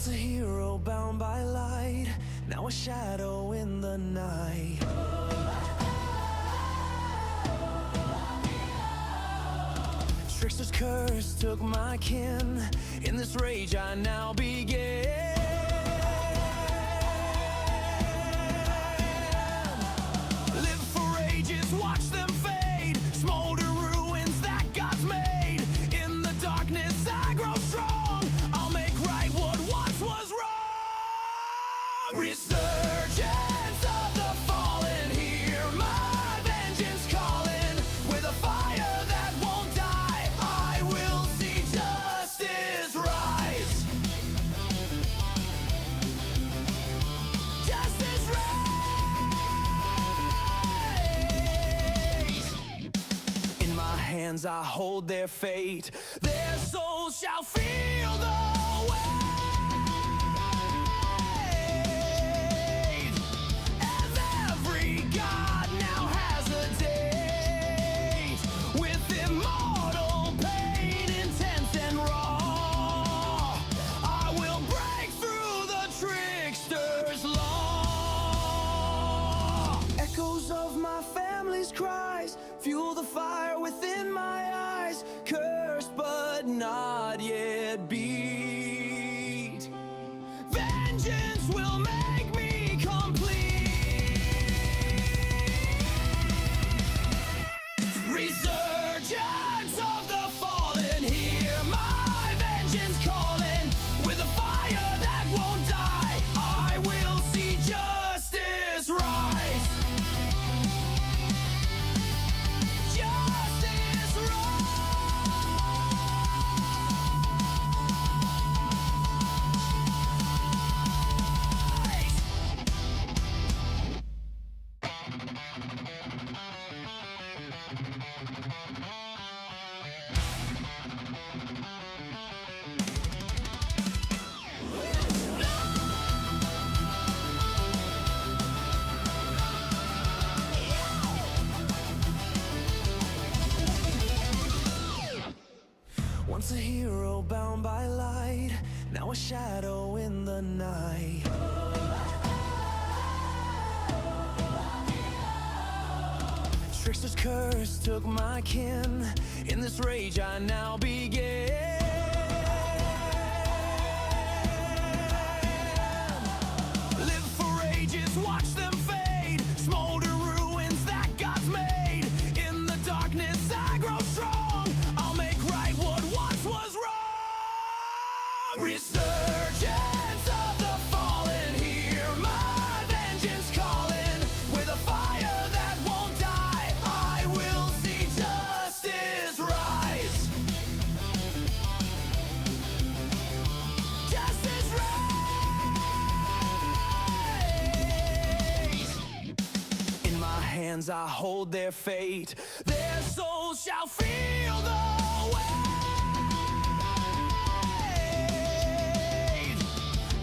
Once a hero bound by light, now a shadow in the night. Trickster's curse took my kin. In this rage I now begin. Live for ages, watch them fade. Smolder ruins that God's made. In the darkness I grow strong. I'll make right what once was wrong. Resurgence of the fallen, hear my vengeance calling. With a fire that won't die, I will see justice rise. Justice rise. In my hands I hold their fate. Their souls shall feel the weight. As every god now has a date. With immortal pain, intense and raw, I will break through the trickster's law. Echoes of my family's cries fuel the fire within my eyes. Cursed but not yet beat. Vengeance will make me complete. Resurgence of the fallen, hear my vengeance calling. With a fire that won't die, I will see justice rise. Justice rise. Once a hero bound by light, now a shadow in the night. Trickster's curse took my kin. In this rage I now begin. Live for ages, watch them fade. Smolder ruins that God's made. In the darkness I grow strong. I'll make right what once was wrong. Resurgence of the fallen, hear my vengeance calling. With a fire that won't die, I will see justice rise. Justice rise. In my hands I hold their fate. Their souls shall feel the weight.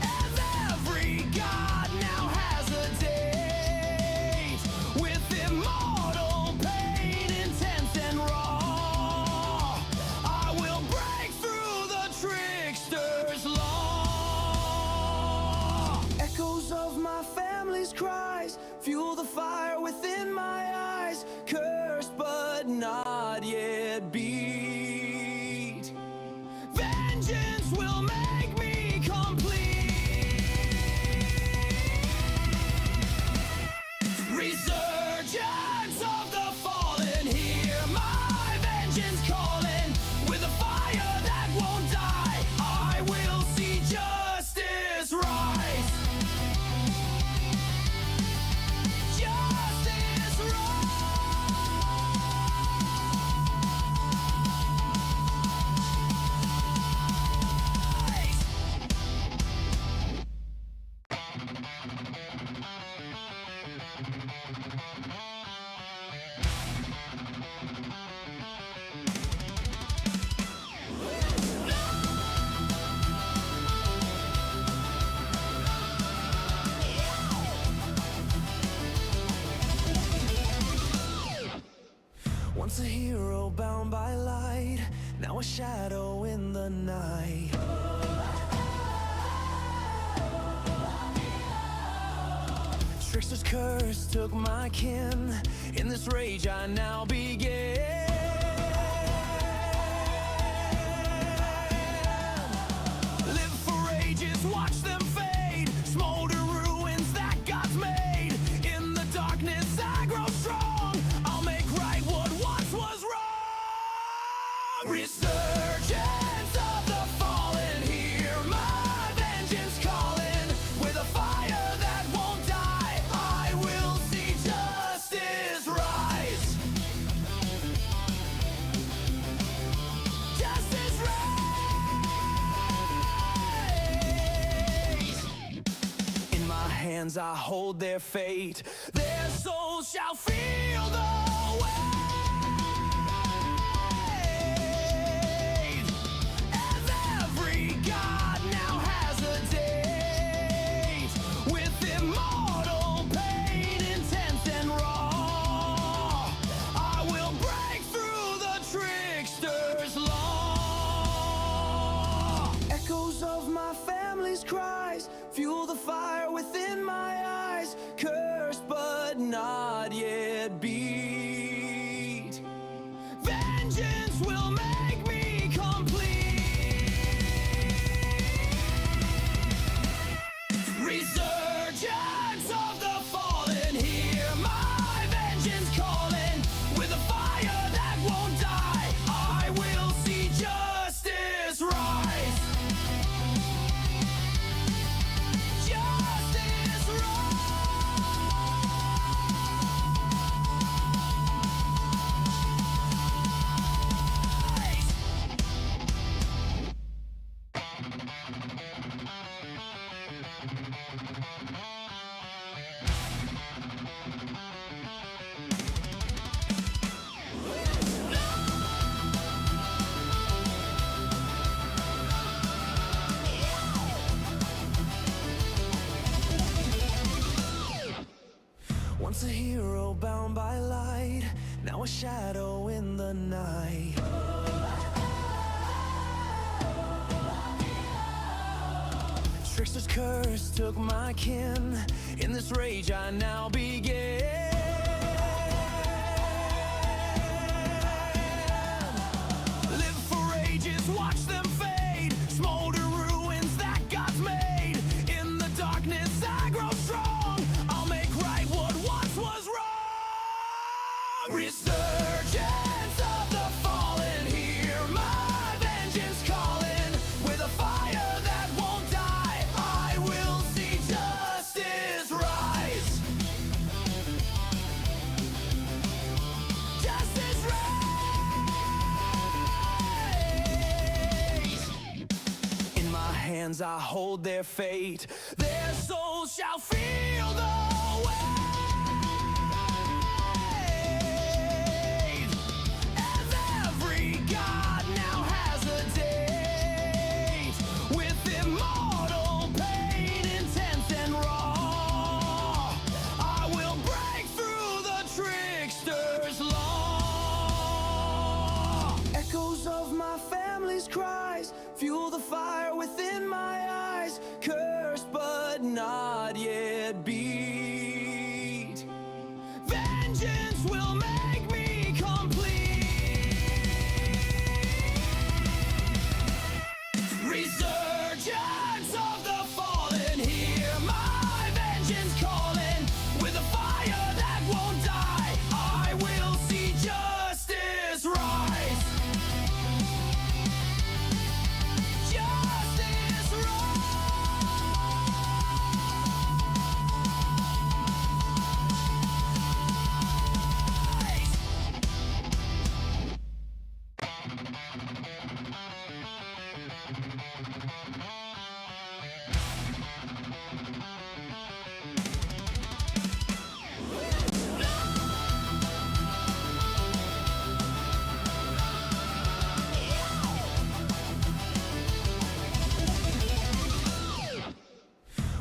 As every god now has a date. With immortal pain, intense and raw, I will break through the trickster's law. Echoes of my family's cries fuel the fire within my eyes. Cursed but not yet beat. Vengeance will make me complete. Resurgence of the fallen, hear my vengeance calling. With a fire that won't die, I will see justice rise. Justice rise. Once a hero bound by light, now a shadow in the night. Trickster's curse took my kin. In this rage I now begin. Live for ages, watch them fade. Smolder ruins that God's made. In the darkness I grow strong. I'll make right what once was wrong. Resurgence of the fallen, hear my vengeance calling. With a fire that won't die, I will see justice rise. Justice rise. In my hands I hold their fate. Their souls shall feel the weight. As every god now has a date. With immortal pain, intense and raw, I will break through the trickster's law. Echoes of my family's cries fuel the fire within my eyes. Cursed but not yet beat. Vengeance will make me complete. Resurgence of the fallen, hear my vengeance calling. With a fire that won't die, I will see justice rise. Justice rise. Once a hero bound by light, now a shadow in the night. Trickster's curse took my kin. In this rage I now begin. Live for ages, watch them fade. Smolder ruins that God's made. In the darkness I grow strong. I'll make right what once was wrong. Resurgence of the fallen, hear my vengeance calling. With a fire that won't die, I will see justice rise. Justice rise. In my hands I hold their fate. Their souls shall feel the weight. As every god now has a date. With immortal pain, intense and raw, I will break through the trickster's law. Echoes of my family's cries fuel the fire within my eyes. Cursed but not yet beat. Vengeance will make me complete. Resurgence of the fallen, hear my vengeance calling. With a fire that won't die, I will see justice rise. Justice rise.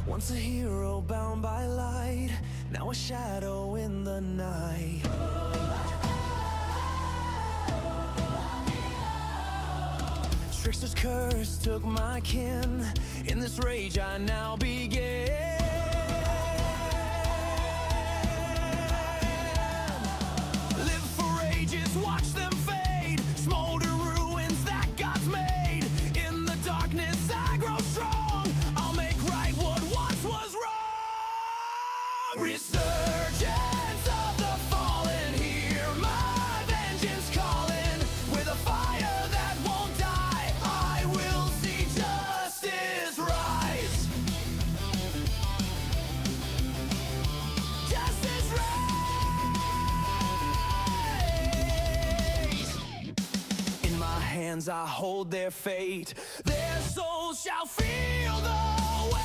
Once a hero bound by light, now a shadow in the night. Trickster's curse took my kin. In this rage I now begin. hands I hold their fate. Their souls shall feel the weight.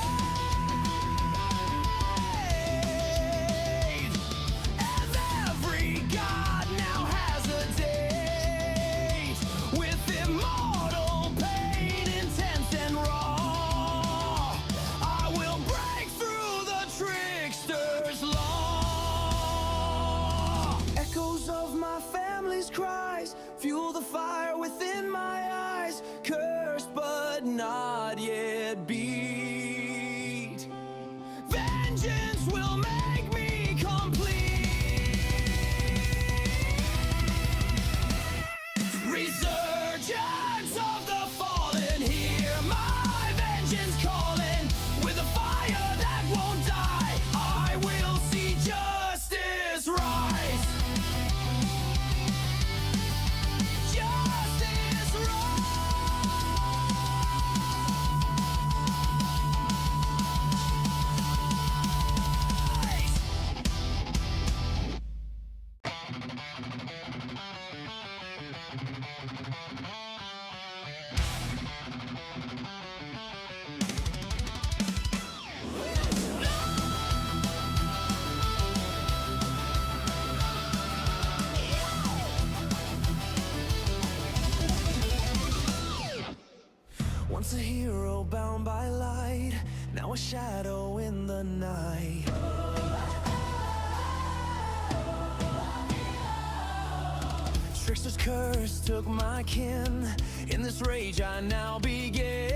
As every god now has a date, with immortal pain, intense and raw, I will break through the trickster's law. Echoes of my family's cries fuel the fire within my eyes, cursed but not yet beat. Vengeance will make me complete. Resurgence of the fallen, hear my vengeance calling. With a fire that won't die, I will see justice rise. Justice rise. Once a hero bound by light, now a shadow in the night. Trickster's curse took my kin. In this rage I now begin.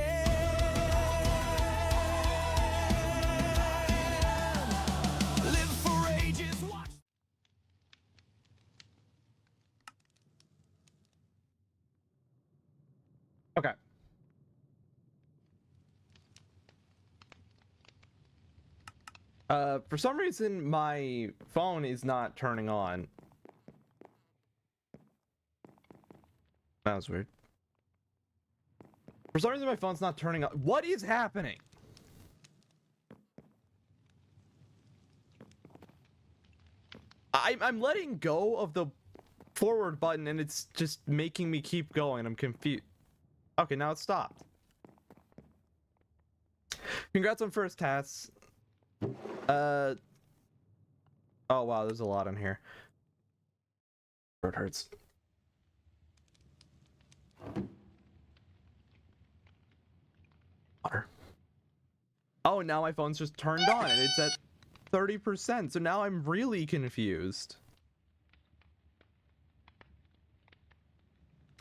Live for ages, watch. Okay. For some reason, my phone is not turning on. That was weird. For some reason, my phone's not turning on. What is happening? I'm letting go of the forward button, and it's just making me keep going. I'm confused. Okay, now it stopped. Congrats on first tasks. Oh wow, there's a lot in here. Throat hurts. Water. Oh, now my phone's just turned on and it's at 30%, so now I'm really confused.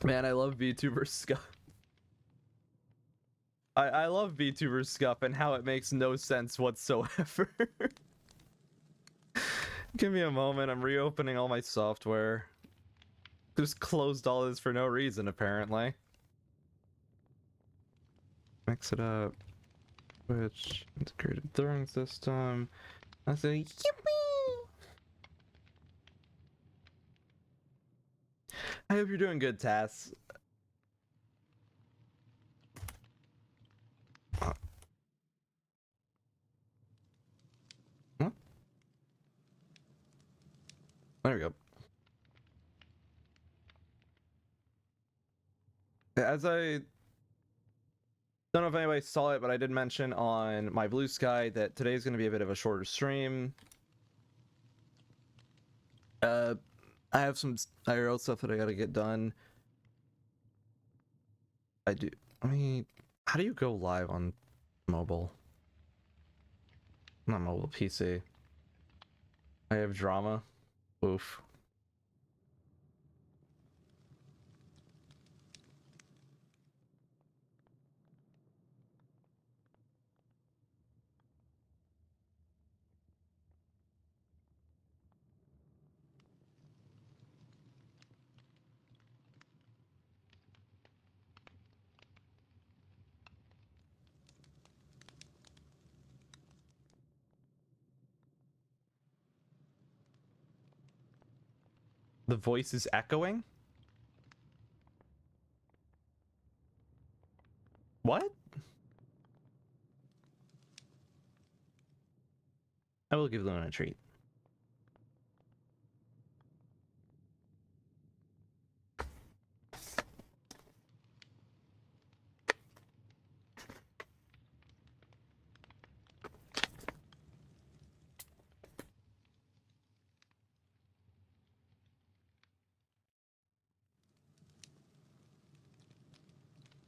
Man, I love VTuber Scuff. I love VTuber Scuff and how it makes no sense whatsoever. Give me a moment, I'm reopening all my software. Just closed all this for no reason, apparently. Mix it up. Switch, integrated throwing system. I say, yippee! I hope you're doing good, Tass. Huh? There we go. As I don't know if anybody saw it, but I did mention on my Blue Sky that today's going to be a bit of a shorter stream. I have some IRL stuff that I got to get done. I mean, how do you go live on mobile? Not mobile, PC. I have drama. Oof. The voice is echoing? What? I will give them a treat.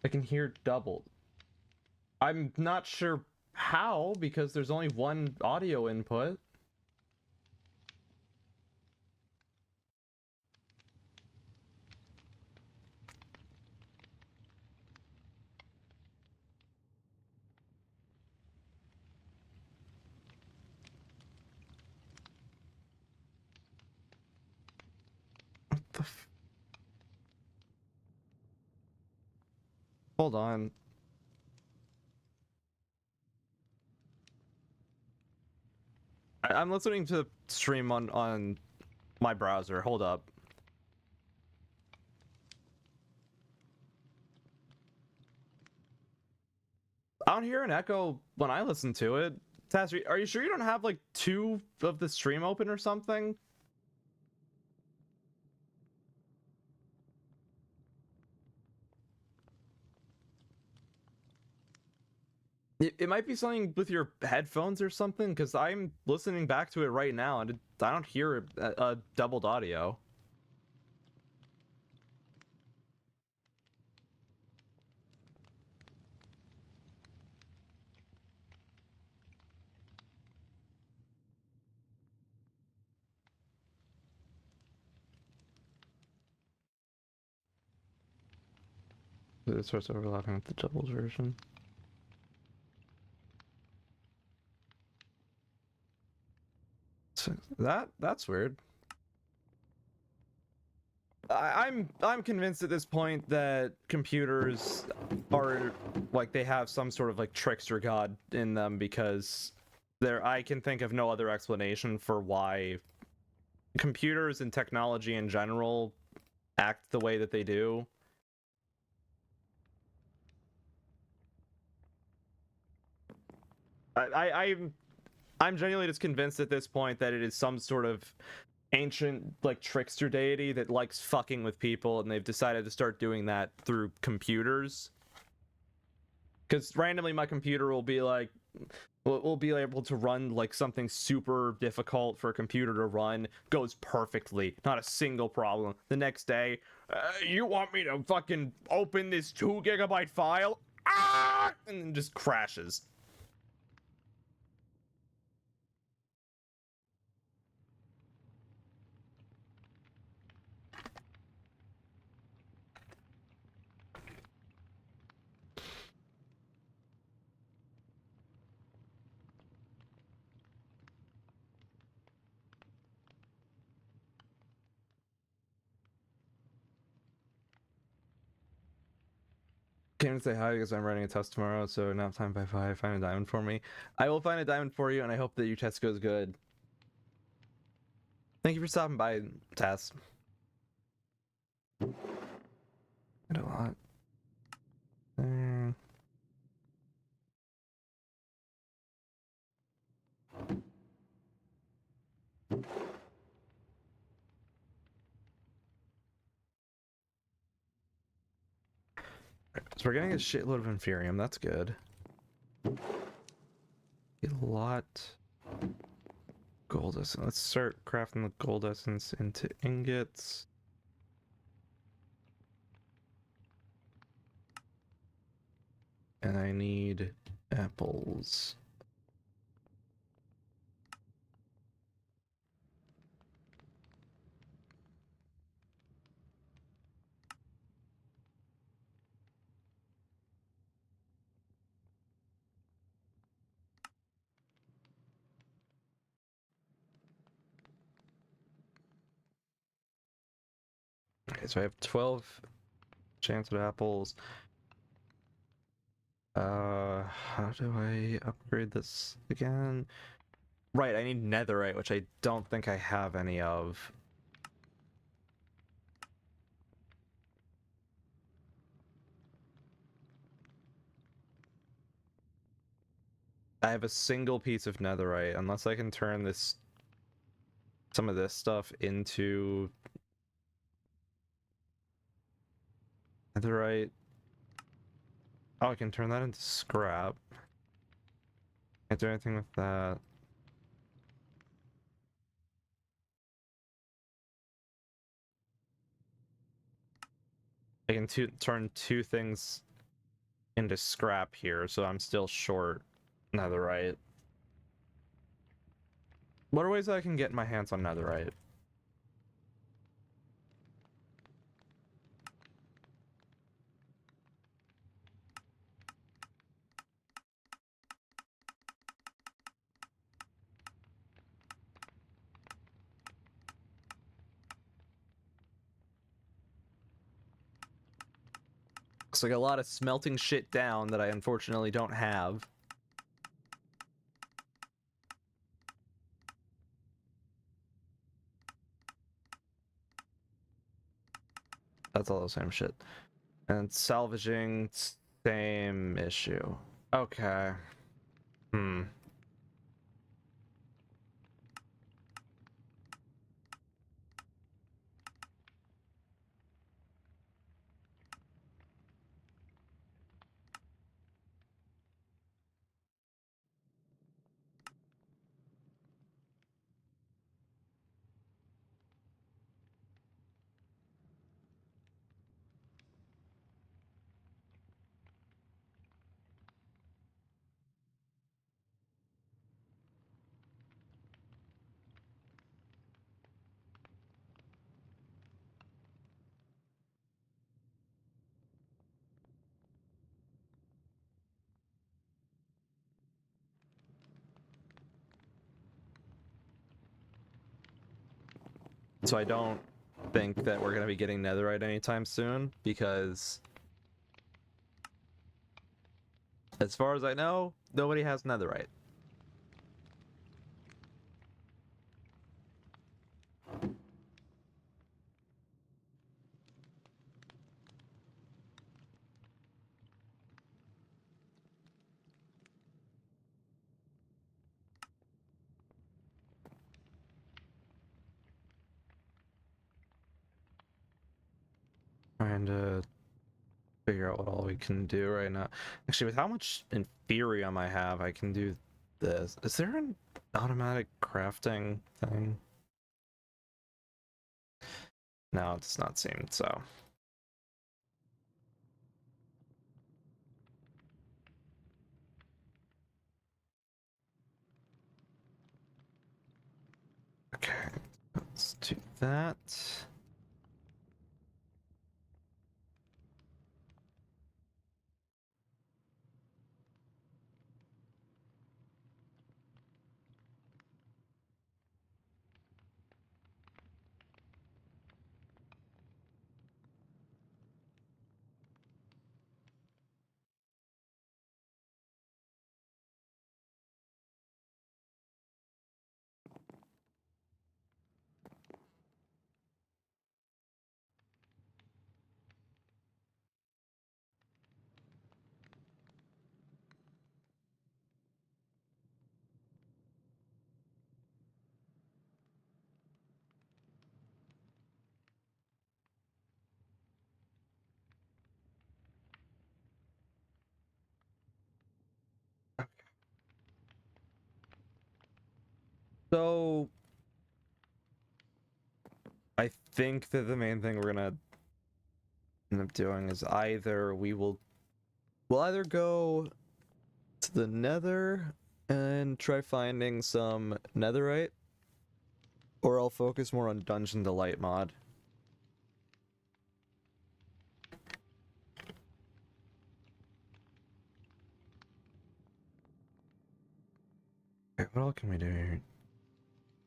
I can hear double. I'm not sure how, because there's only one audio input. What the Hold on. I'm listening to the stream on my browser. Hold up. I don't hear an echo when I listen to it. Taz, are you sure you don't have like two of the stream open or something? It might be something with your headphones or something, because I'm listening back to it right now and I don't hear a doubled audio. It starts overlapping with the doubled version. So that's weird. I'm convinced at this point that computers are like they have some sort of like trickster god in them, because I can think of no other explanation for why computers and technology in general act the way that they do. I'm genuinely just convinced at this point that it is some sort of ancient like trickster deity that likes fucking with people, and they've decided to start doing that through computers. Because randomly my computer will be like, we'll be able to run like something super difficult for a computer to run, goes perfectly, not a single problem. The next day, you want me to fucking open this 2 GB file? Ah! And then just crashes. Came to say hi because I'm writing a test tomorrow, so nap time by 5. Find a diamond for me. I will find a diamond for you, and I hope that your test goes good. Thank you for stopping by, Tess. I do a lot. So we're getting a shitload of Inferium. That's good. Get a lot. Gold essence. Let's start crafting the gold essence into ingots. And I need apples. Okay, so I have 12 enchanted apples. How do I upgrade this again? Right, I need netherite, which I don't think I have any of. I have a single piece of netherite, unless I can turn this, some of this stuff into netherite. Oh, I can turn that into scrap. Can't do anything with that. I can turn two things into scrap here, so I'm still short netherite. What are ways that I can get my hands on netherite? Looks like a lot of smelting shit down that I unfortunately don't have. That's all the same shit. And salvaging, same issue. Okay. Hmm. So I don't think that we're gonna be getting netherite anytime soon, because as far as I know, nobody has netherite. Trying to figure out what all we can do right now. Actually, with how much Inferium I have, I can do this. Is there an automatic crafting thing? No, it does not seem so. Okay, let's do that. So I think that the main thing we're gonna end up doing is we'll either go to the Nether and try finding some netherite, or I'll focus more on Dungeon Delight mod. Okay, what all can we do here?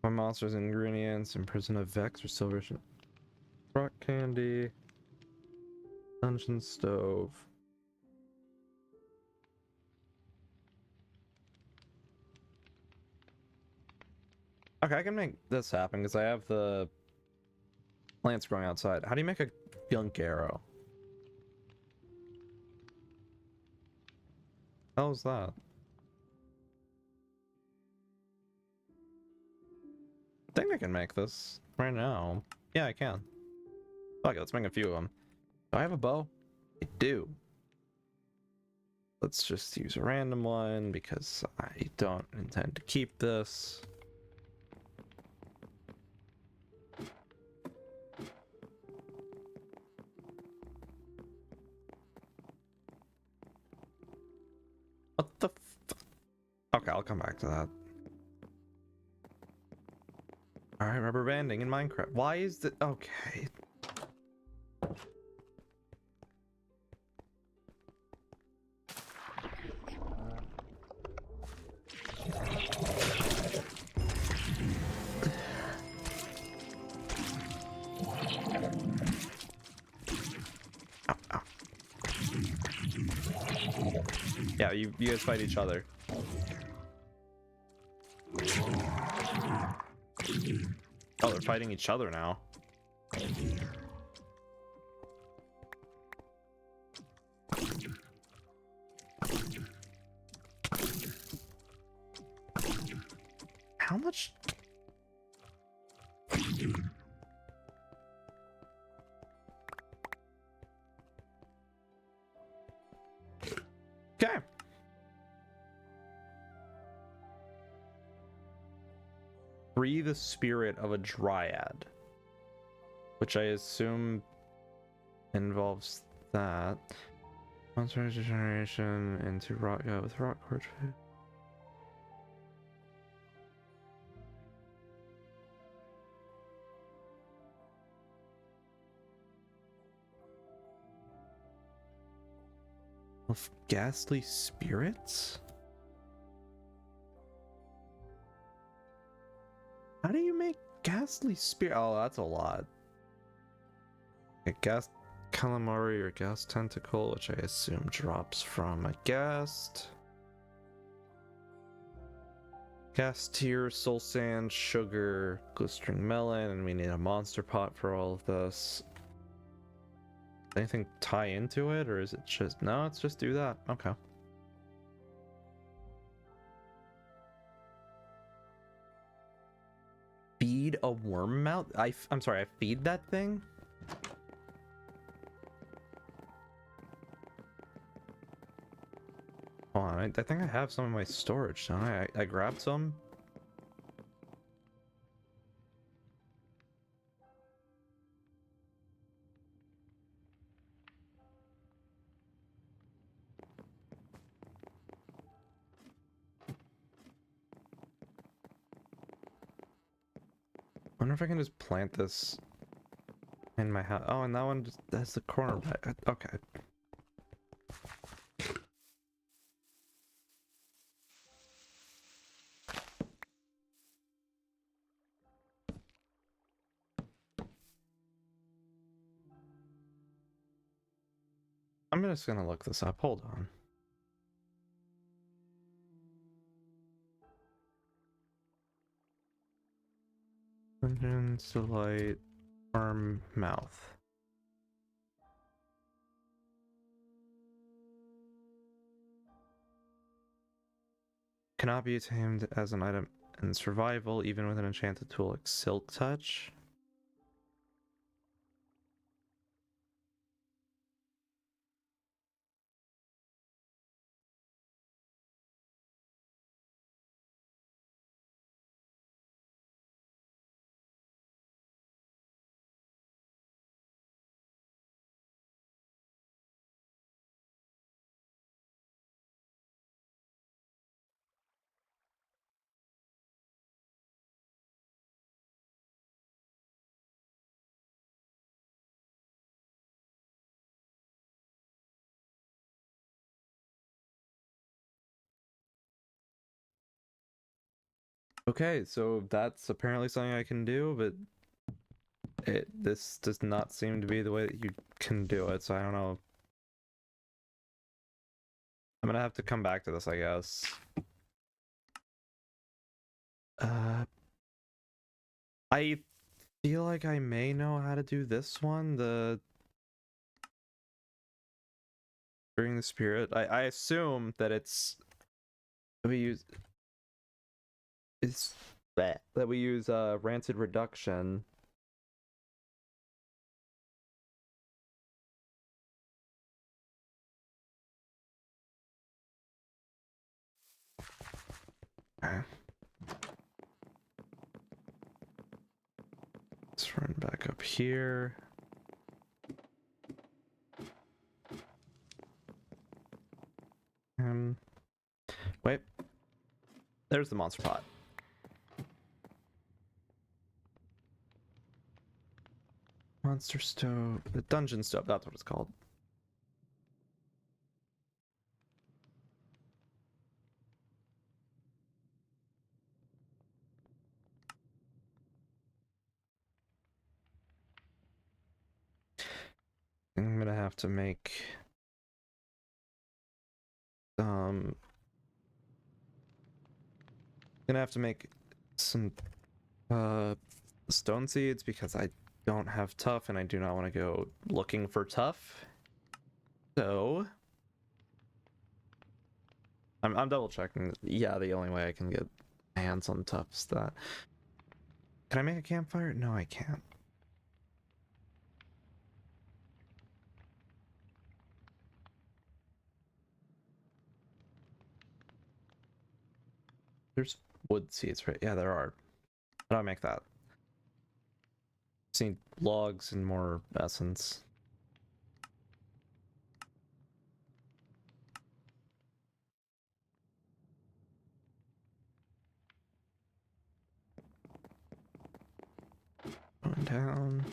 My monsters ingredients, Imprison of Vex, or Silver Rock Candy, Dungeon Stove. Okay, I can make this happen because I have the plants growing outside. How do you make a gunk arrow? How is that? I think I can make this right now. Yeah, I can. Okay, let's make a few of them. Do I have a bow? I do. Let's just use a random one because I don't intend to keep this. What the Okay, I'll come back to that. Alright, rubber banding in Minecraft. Why is the okay. Ow, ow. Yeah, you guys fight each other. Oh, they're fighting each other now. How much? Okay. Free the spirit of a dryad, which I assume involves that. Monster generation into rock, yeah, with rock quartz. Of ghastly spirits? How do you make ghastly spirit? Oh, that's a lot. A ghast calamari or ghast tentacle, which I assume drops from a ghast. Ghast tear, soul sand, sugar, glistering melon, and we need a monster pot for all of this. Anything tie into it, or is it just no? It's just do that. Okay. Feed a worm mouth? I'm sorry. I feed that thing. Hold on. I think I have some in my storage. Don't I? I grabbed some. Wonder if I can just plant this in my house. Oh, and that one just has the corner. Okay. I'm just gonna look this up. Hold on. Dungeons Delight Worm Mouth. Cannot be tamed as an item in survival, even with an enchanted tool like Silk Touch. Okay, so that's apparently something I can do, but this does not seem to be the way that you can do it, so I don't know. I'm gonna have to come back to this, I guess. I feel like I may know how to do this one, the Bring the Spirit. I assume that we use that we use Rancid Reduction. Okay. Let's run back up here. Wait. There's the monster pot. Monster stove. The dungeon stove, that's what it's called. I'm gonna have to make some stone seeds because I don't have tough and I do not want to go looking for tough. So I'm double checking. Yeah, the only way I can get my hands on tough is that. Can I make a campfire? No, I can't. There's wood seeds, right? Yeah, there are. How do I make that? Just need logs and more essence. Going down.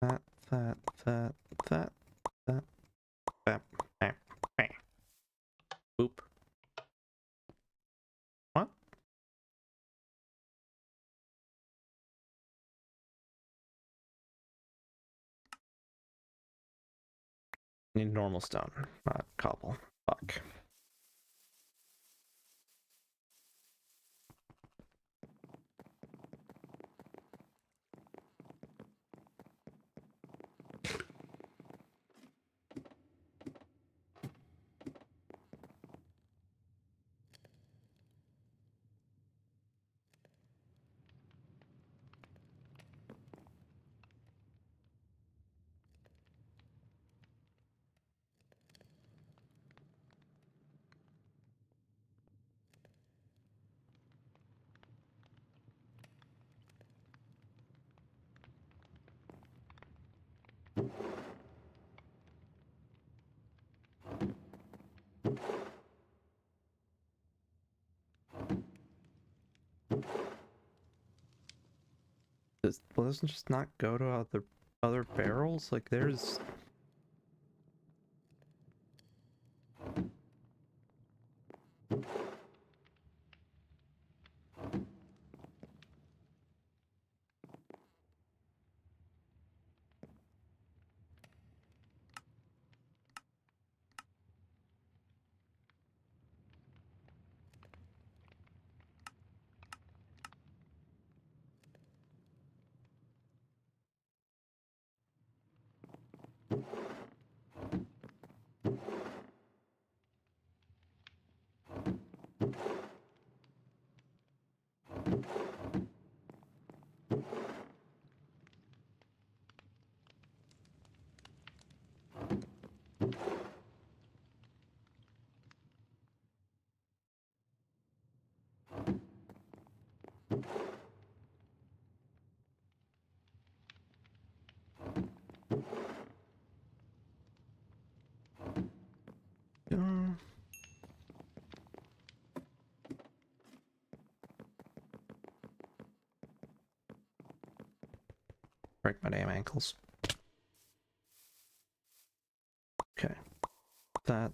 That, that, that, that, that, that, that, that. Boop. What? Need normal stone, not cobble. Fuck. Well, doesn't just not go to other barrels? Like there's. Break my damn ankles. Okay. That.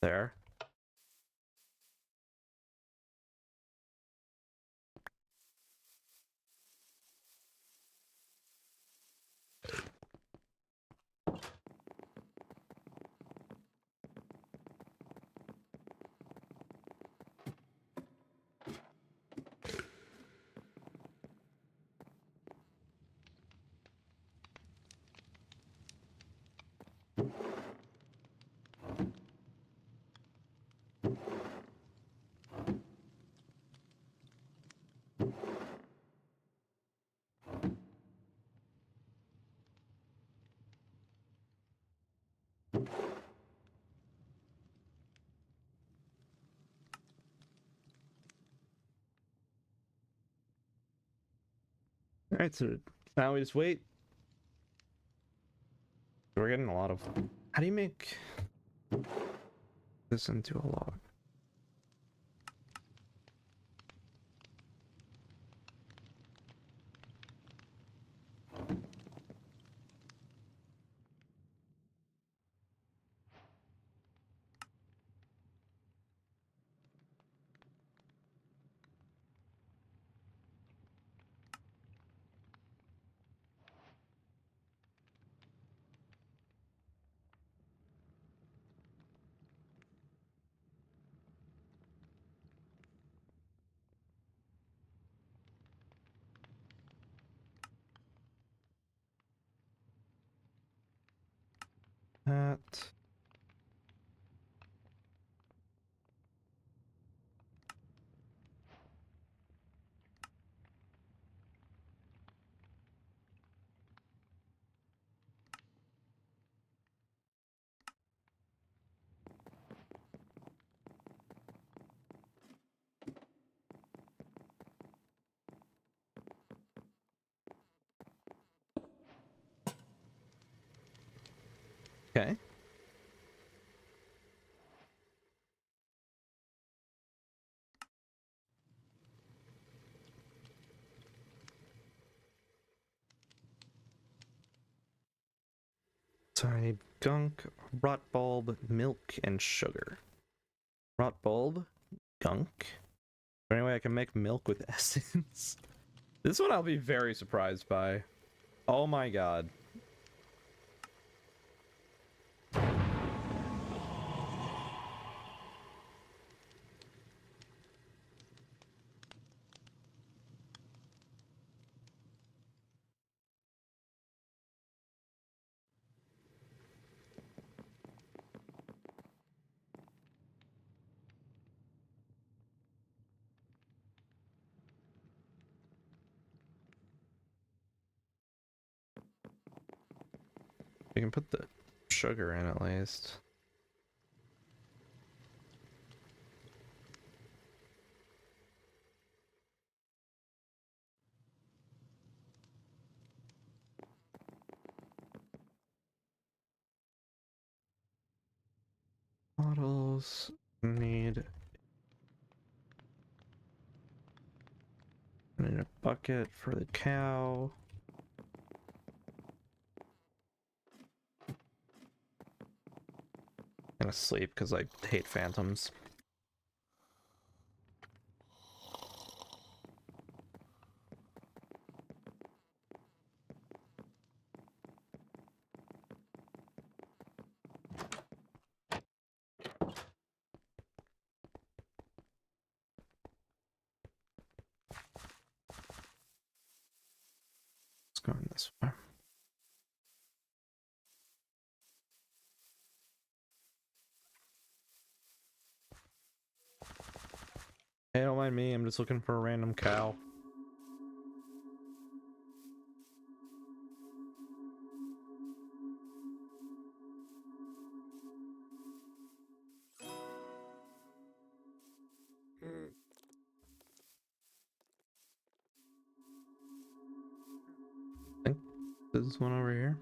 There. Alright, so now we just wait. We're getting a lot of... How do you make this into a log? That... Okay. So I need gunk, rot bulb, milk, and sugar. Rot bulb, gunk. Is there any way I can make milk with essence? This one I'll be very surprised by. Oh my god. We can put the sugar in at least. Bottles need... I need a bucket for the cow. I'm gonna sleep because I hate phantoms. Let's go in this way. Hey, don't mind me, I'm just looking for a random cow. I think this one over here.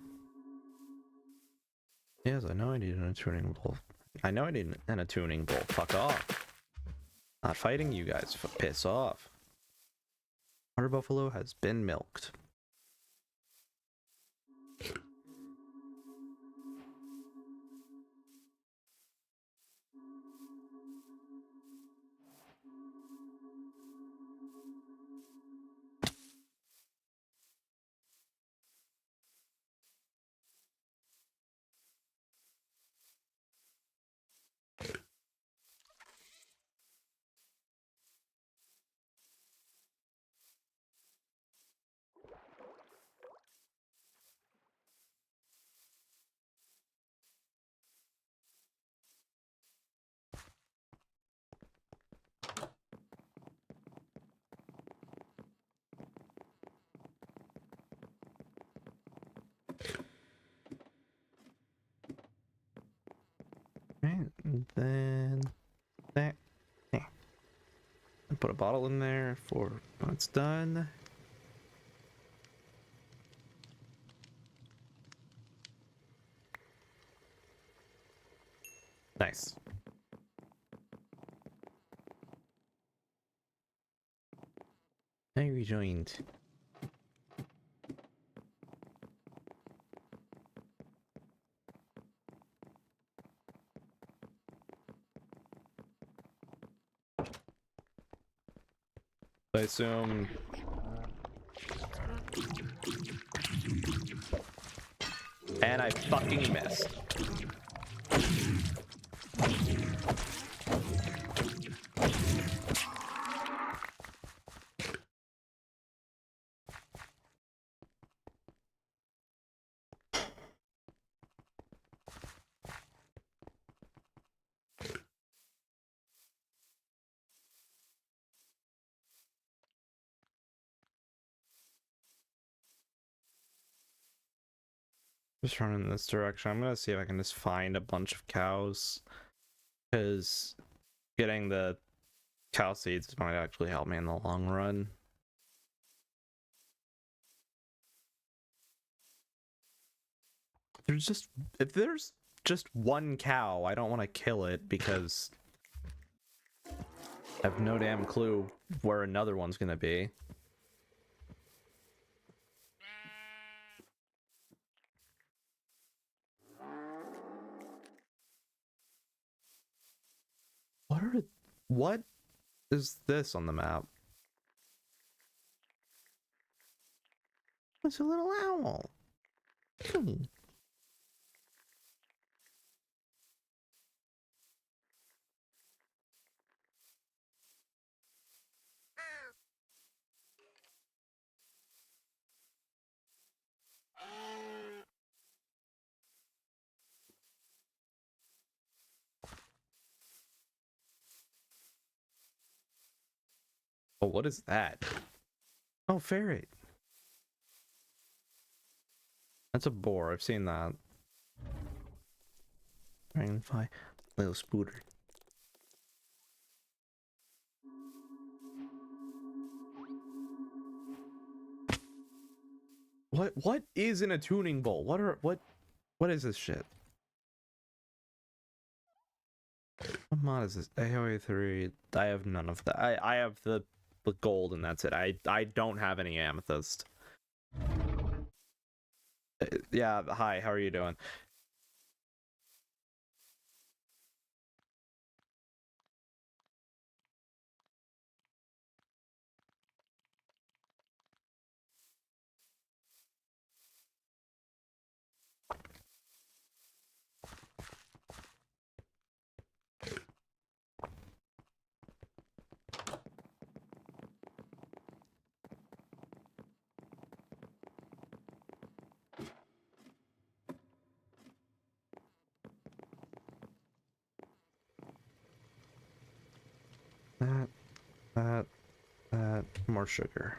Yes, I know I need a tuning bowl. I know I need a tuning bowl. Fuck off. Not fighting you guys. Piss off. Water buffalo has been milked. Right, and then that. Yeah. And put a bottle in there for when it's done. Nice. I rejoined. I assume. And I fucking missed. Just running in this direction. I'm gonna see if I can just find a bunch of cows, because getting the cow seeds might actually help me in the long run. If there's just one cow, I don't want to kill it because I have no damn clue where another one's gonna be. What is this on the map? It's a little owl. Hmm. Oh, what is that? Oh, ferret. That's a boar. I've seen that. Dragonfly. Little spooter. What is in a tuning bowl? What is this shit? What mod is this? AOE 3. I have none of that. I have the gold and that's it. I don't have any amethyst. Yeah, hi, how are you doing? That, more sugar.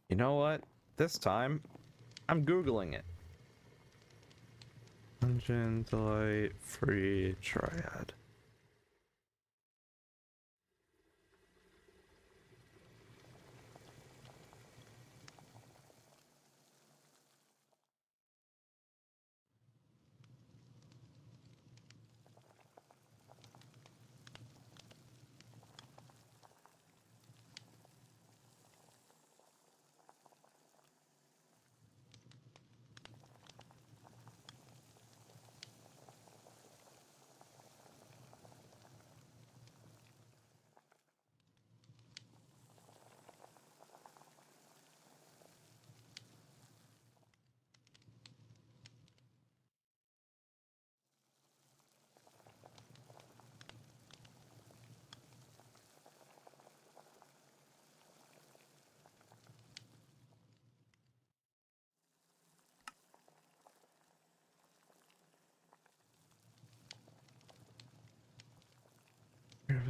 You know what? This time, I'm Googling it. Dungeon Delight Free Triad.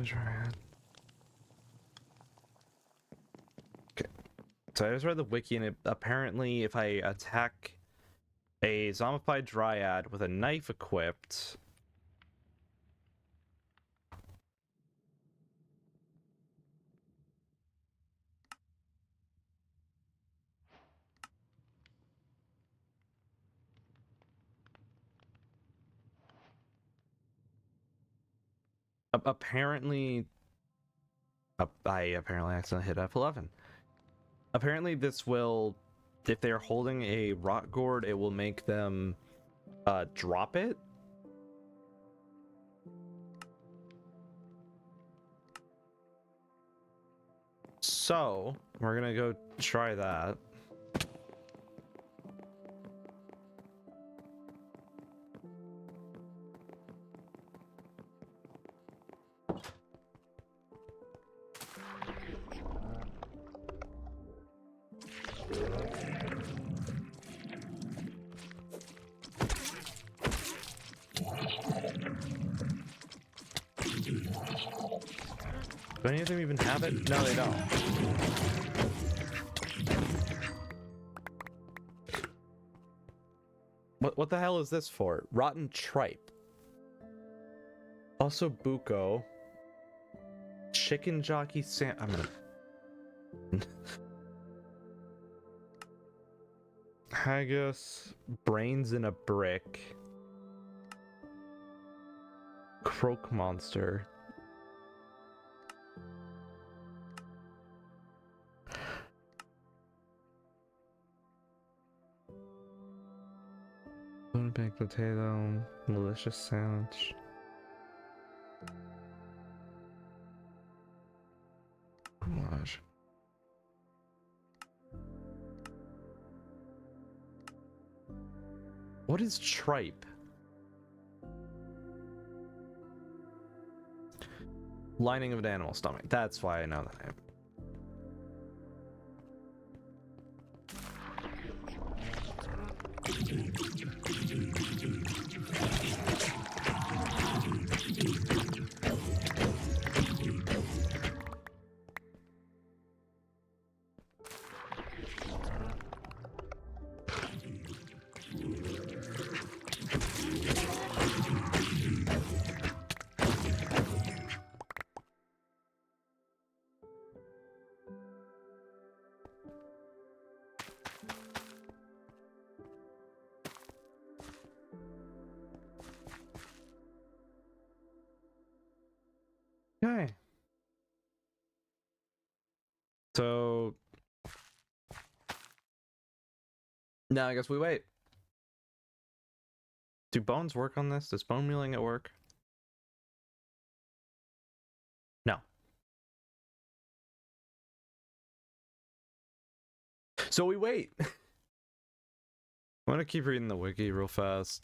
Triad. Okay. So I just read the wiki and apparently if I attack a zombified dryad with a knife equipped, Apparently, I apparently accidentally hit F11. Apparently, this will, if they're holding a rot gourd, it will make them drop it. So we're gonna go try that. Do any of them even have it? No, they don't. What the hell is this for? Rotten tripe. Also buko. Chicken jockey sam. I'm gonna. Haggis. Brains in a brick. Croak monster. Baked potato, delicious sandwich. Fromage. What is tripe? Lining of an animal stomach. That's why I know the name. Okay. So now I guess we wait. Do bones work on this? Does bone mealing at work? No. So we wait. I'm gonna keep reading the wiki real fast.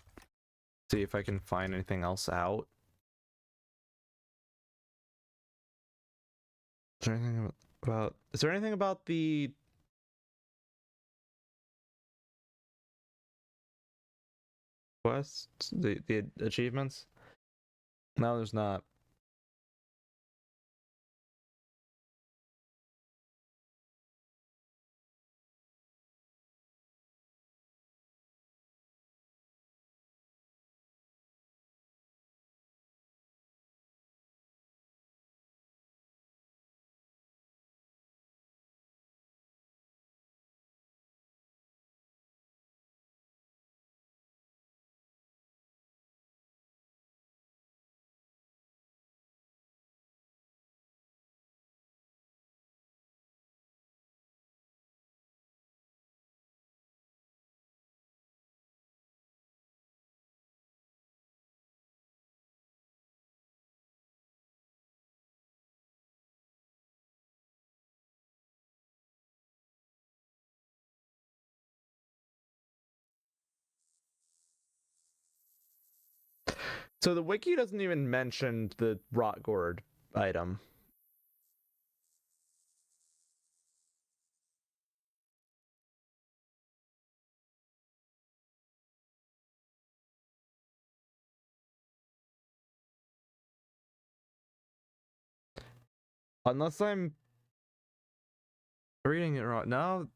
See if I can find anything else out. Is there anything about? Is there anything about the? Quests? The achievements? No, there's not. So the wiki doesn't even mention the rot gourd item. Unless I'm reading it wrong. No.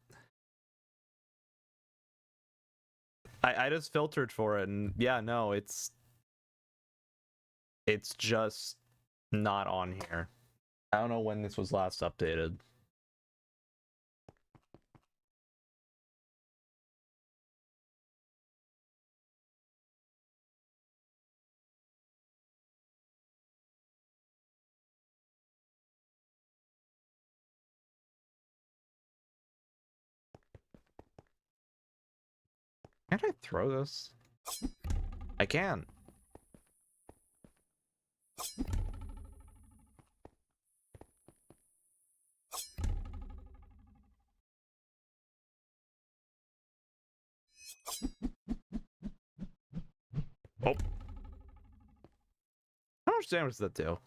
I just filtered for it and yeah, no, it's just not on here. I don't know when this was last updated. Can't I throw this? I can. Oh. How much damage does that do?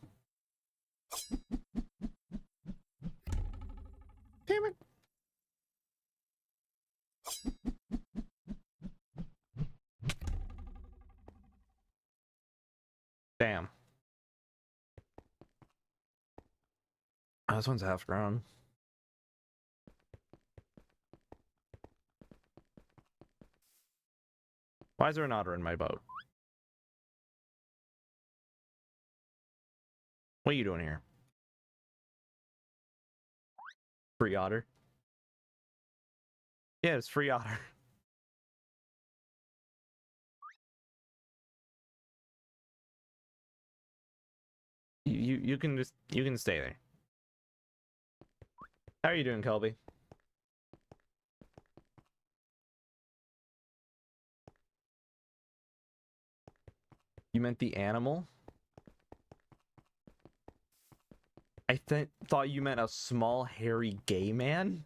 Damn it. Damn. Oh, this one's half grown. Why is there an otter in my boat? What are you doing here? Free otter? Yeah, it's free otter. You can stay there. How are you doing, Kelby? You meant the animal? I thought you meant a small, hairy gay man?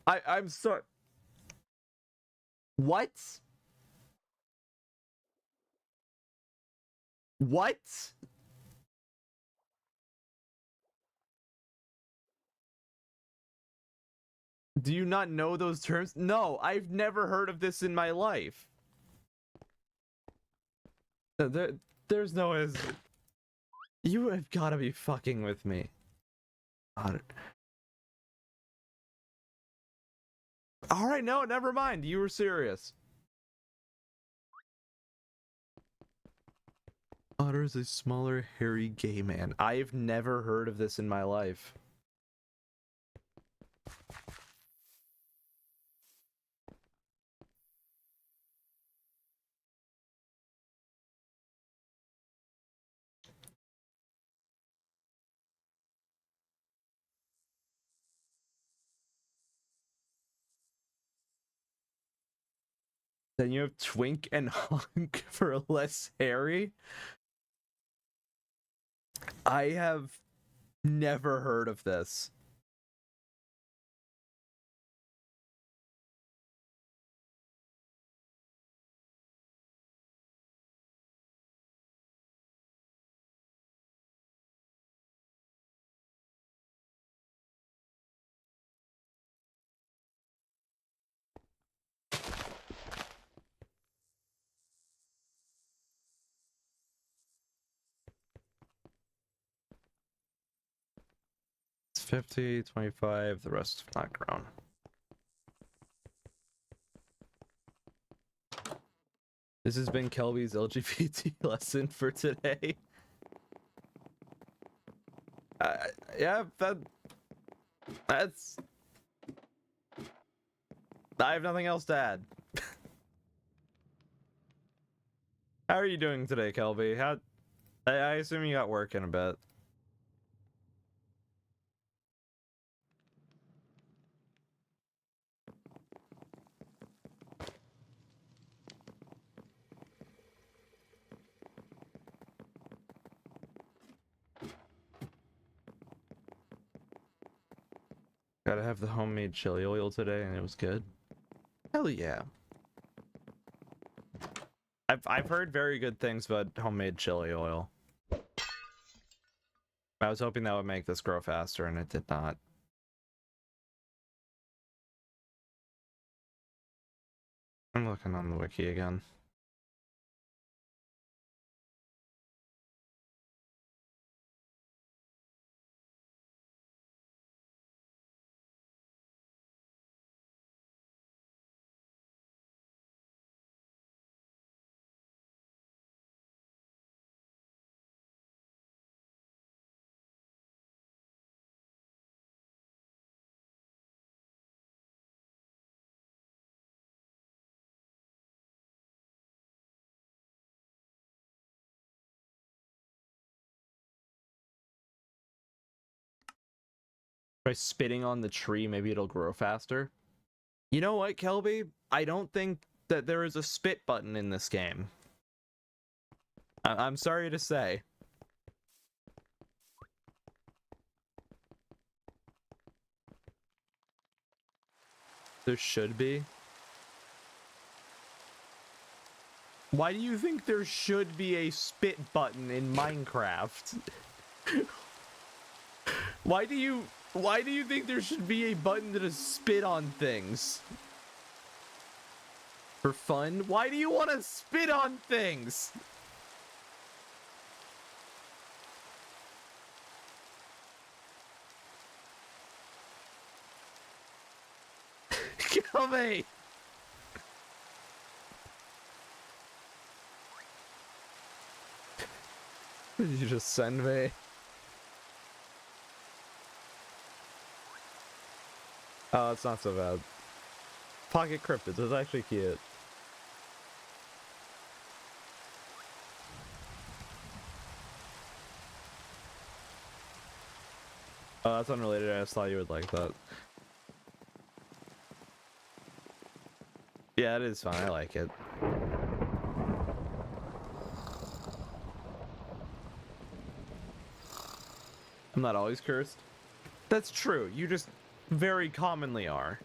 I'm sorry. What? What? Do you not know those terms? No, I've never heard of this in my life. There's no way. You have got to be fucking with me. All right, no, never mind. You were serious. Otter is a smaller, hairy gay man. I've never heard of this in my life. Then you have Twink and Hunk for less hairy? I have never heard of this. It's 50, 25, the rest not grown. This has been Kelby's LGBT lesson for today. Yeah, that's... I have nothing else to add. How are you doing today, Kelby? I assume you got work in a bit. Gotta have the homemade chili oil today, and it was good. Hell yeah. I've heard very good things about homemade chili oil. I was hoping that would make this grow faster, and it did not. I'm looking on the wiki again. By spitting on the tree, maybe it'll grow faster. You know what, Kelby? I don't think that there is a spit button in this game. I'm sorry to say. There should be. Why do you think there should be a spit button in Minecraft? Why do you think there should be a button to spit on things? For fun? Why do you want to spit on things? Kill me! Did you just send me? Oh, it's not so bad. Pocket cryptids is actually cute. Oh, that's unrelated. I just thought you would like that. Yeah, it is fun. I like it. I'm not always cursed. That's true. You just very commonly are.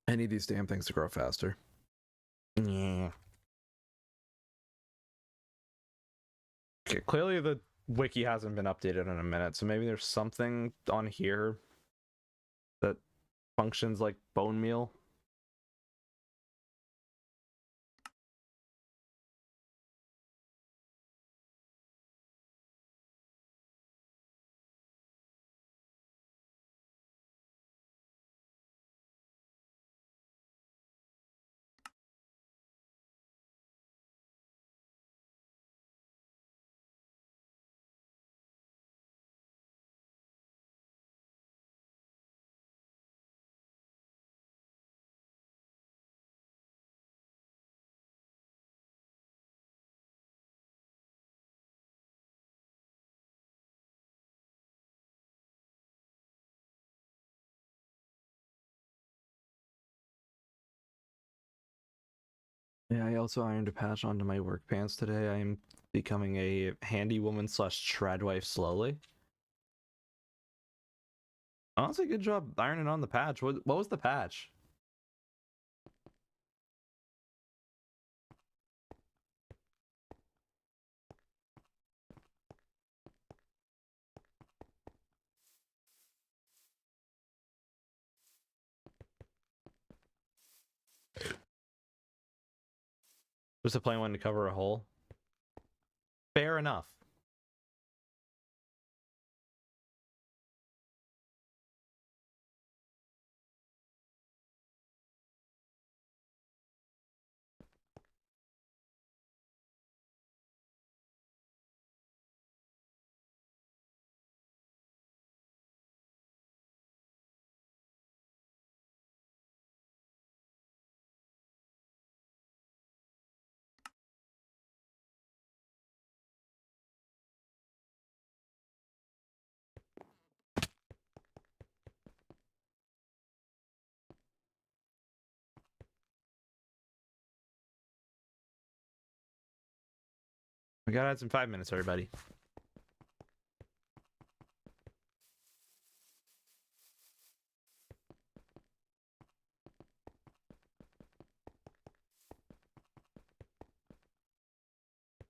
I need these damn things to grow faster. Yeah. Okay, clearly the wiki hasn't been updated in a minute, so maybe there's something on here that functions like bone meal. Yeah, I also ironed a patch onto my work pants today. I am becoming a handy woman slash trad wife slowly. Honestly, good job ironing on the patch. What was the patch? Just a plain one to cover a hole? Fair enough. We gotta add some 5 minutes, everybody.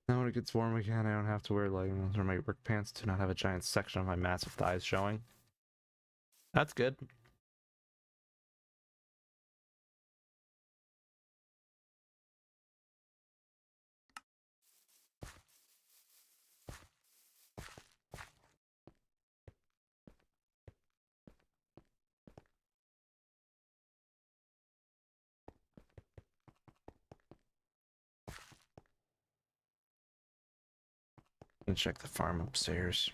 Now when it gets warm again, I don't have to wear leggings or my work pants to not have a giant section of my massive thighs showing. That's good. Let me check the farm upstairs.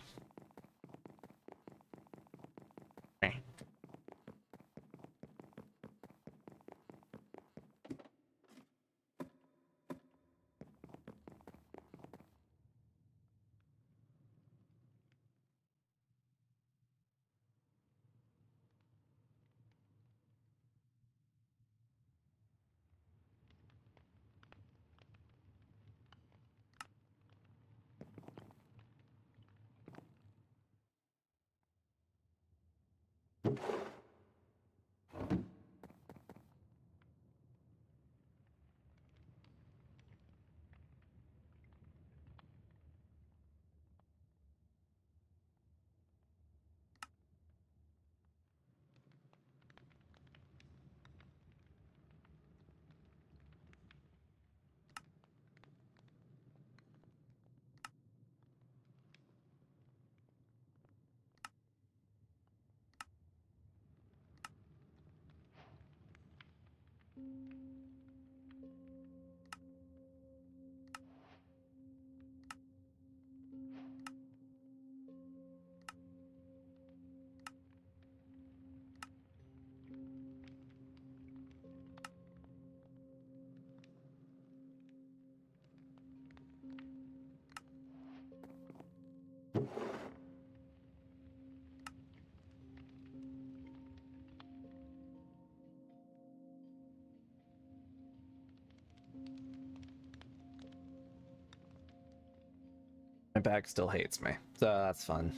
My back still hates me, so that's fun.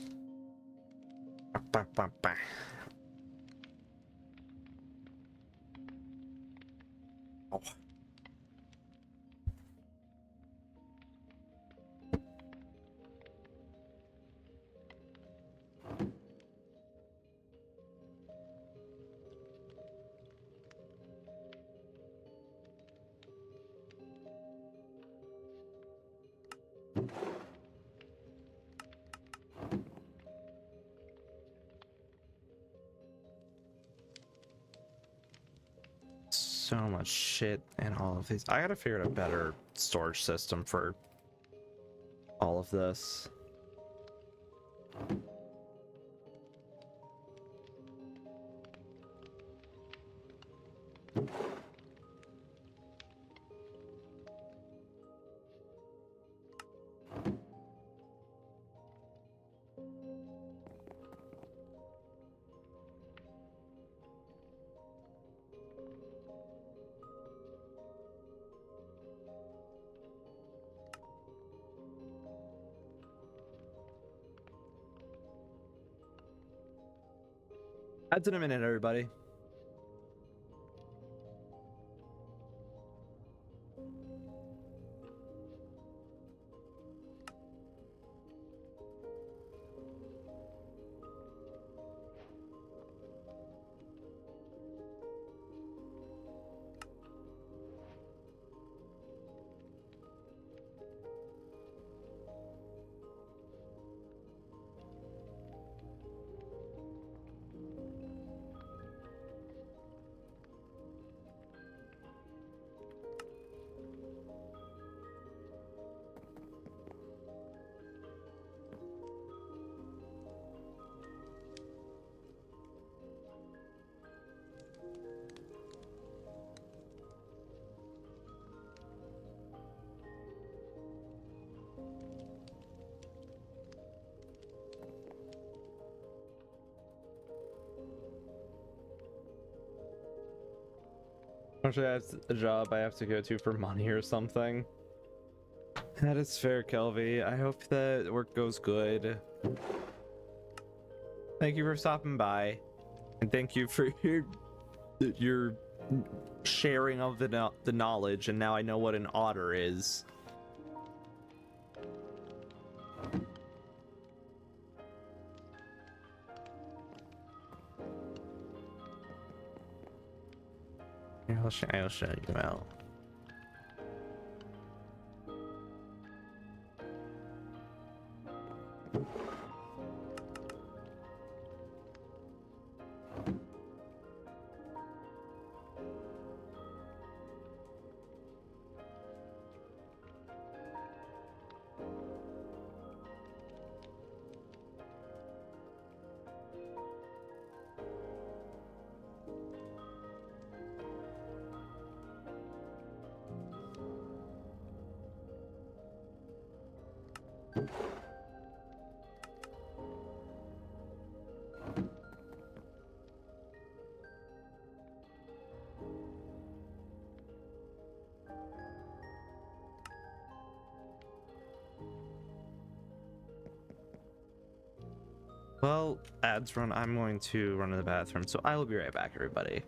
Oh. So much shit in all of these. I gotta figure out a better storage system for all of this. That's in a minute, everybody. Actually, that's a job I have to go to for money or something. That is fair, Kelvy. I hope that work goes good. Thank you for stopping by, and thank you for your sharing of the knowledge. And now I know what an otter is. I'll show you out. Well, ads run. I'm going to run to the bathroom, so I will be right back, everybody.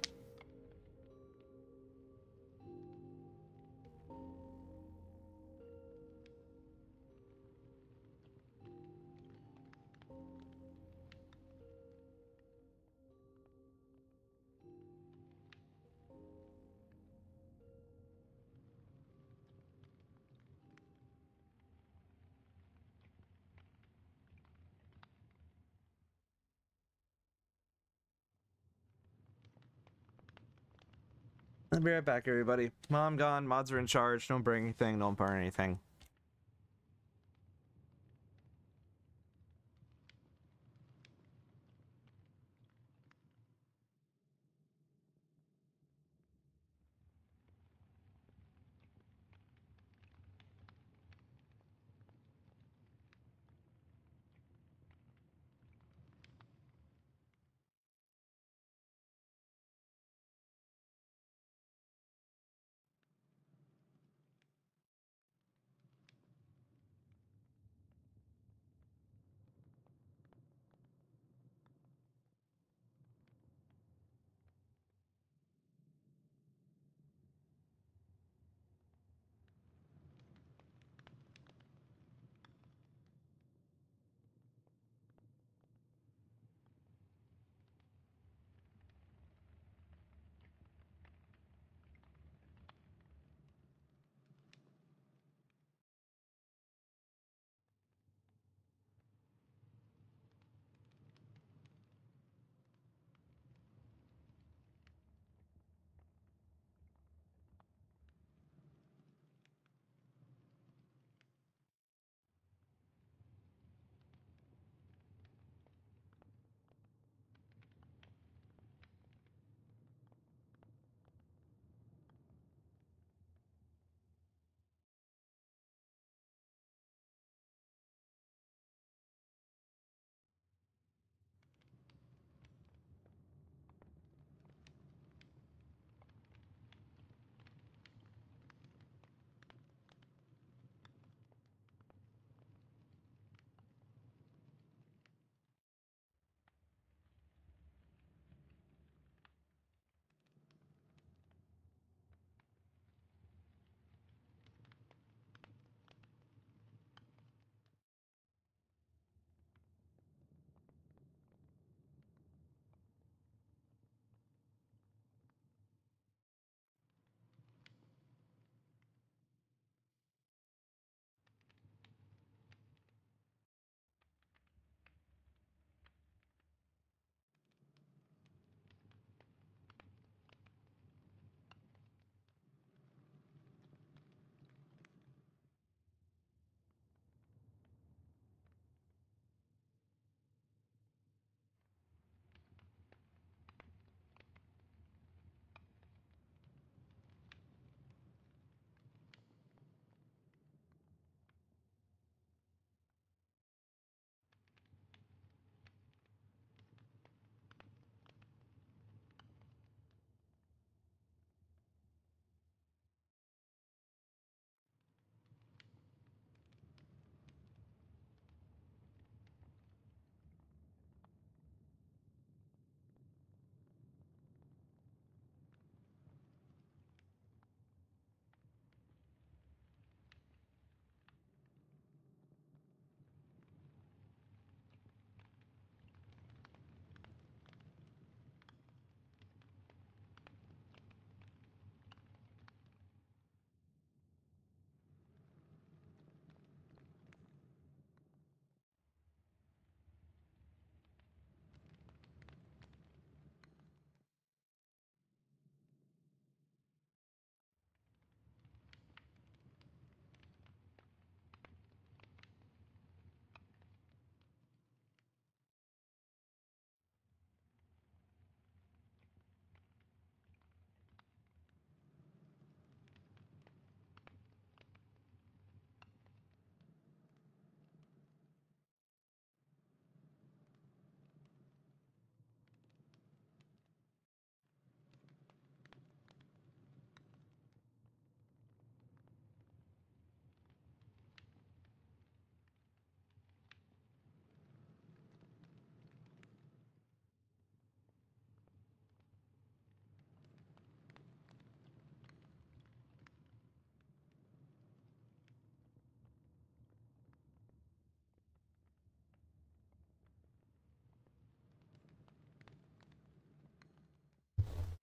I'll be right back, everybody. While I'm gone, mods are in charge. Don't bring anything, don't burn anything.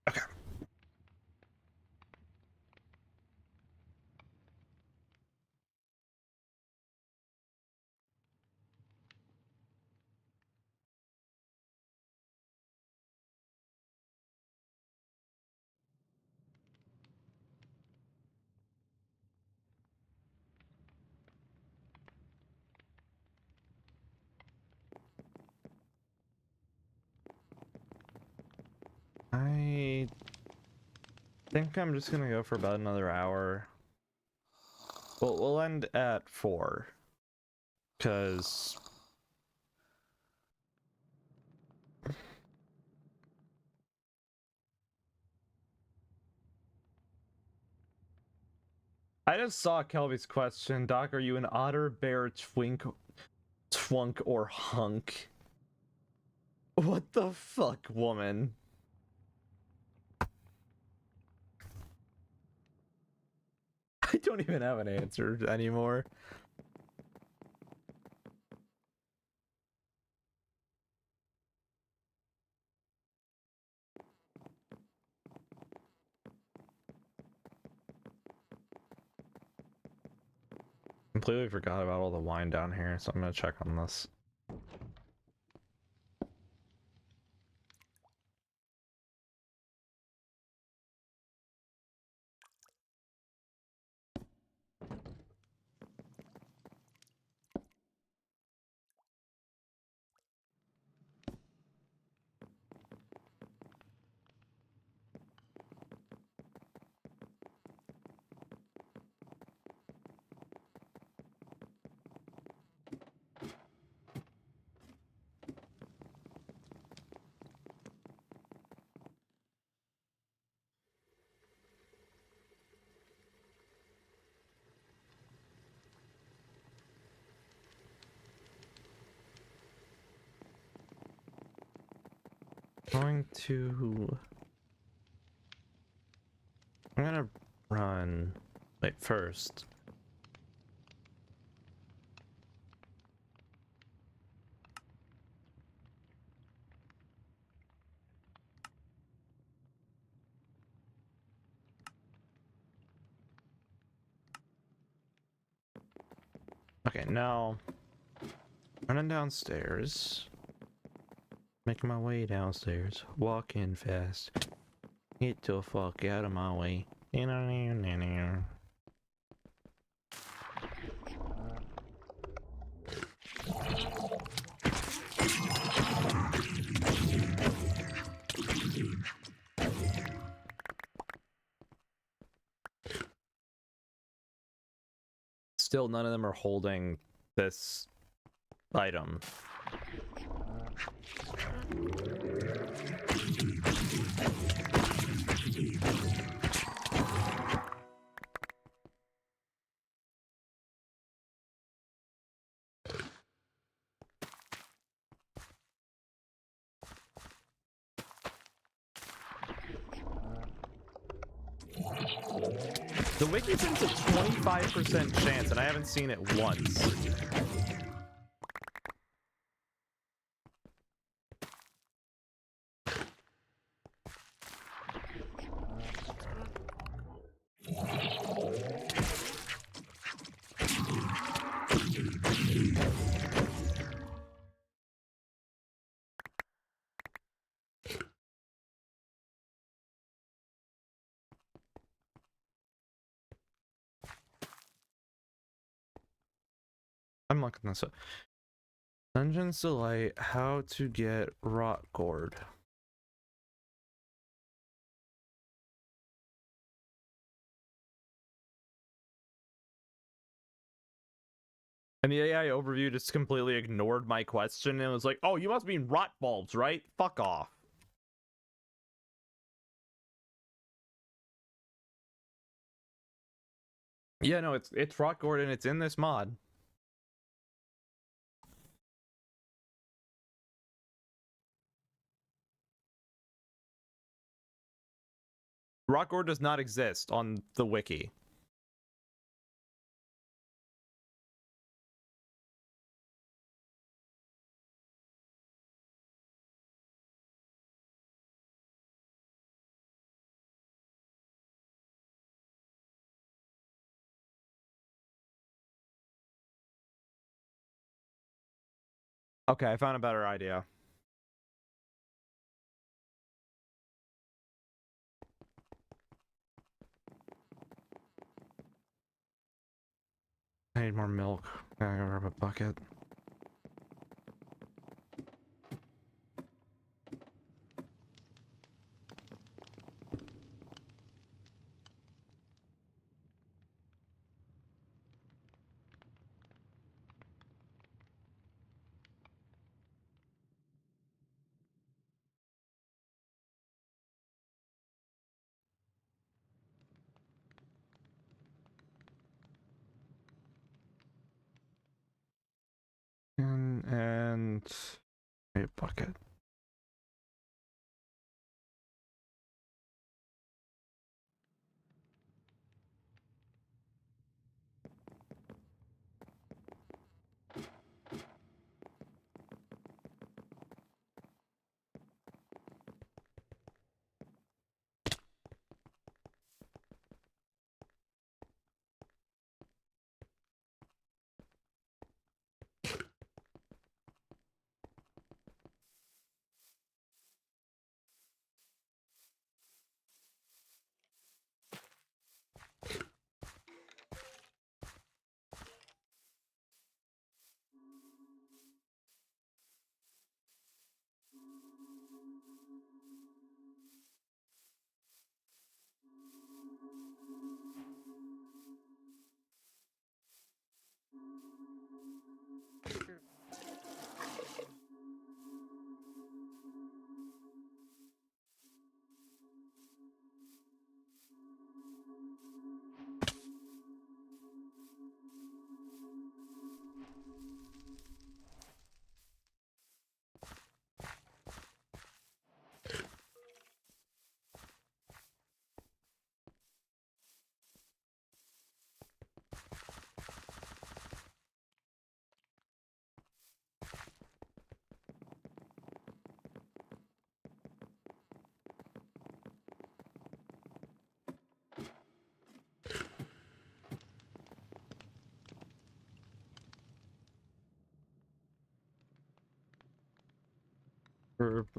Okay. I think I'm just gonna go for about another hour. We'll end at 4. Because I just saw Kelby's question. Doc, are you an otter, bear, twunk, or hunk? What the fuck, woman? I don't even have an answer anymore. Completely forgot about all the wine down here, so I'm gonna check on this. I'm gonna run. Wait, first. Okay, now running downstairs. Making my way downstairs. Walking fast. Get the fuck out of my way. Still, none of them are holding this item. The wiki thinks a 25% chance, and I haven't seen it once. I'm looking this up. Dungeons Delight, how to get rot gourd. And the AI overview just completely ignored my question and was like, oh, you must mean rot bulbs, right? Fuck off. Yeah, no, it's rot gourd and it's in this mod. Rot gourd does not exist on the wiki. Okay, I found a better idea. I need more milk. I gotta grab a bucket. And a bucket.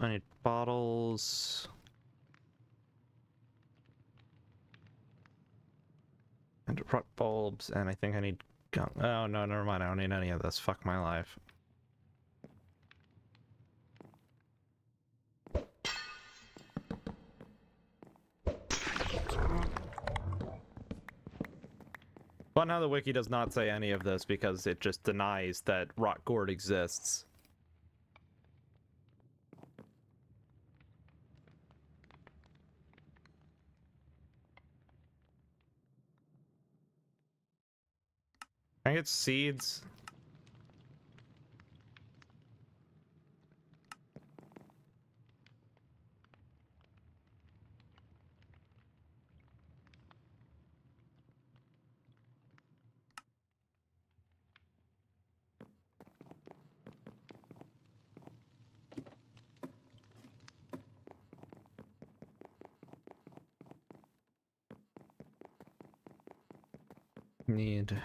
I need bottles. And rut bulbs, and I think I need gun. Oh no, never mind. I don't need any of this. Fuck my life. Fun how the wiki does not say any of this because it just denies that rot gourd exists. Can I get seeds? Need.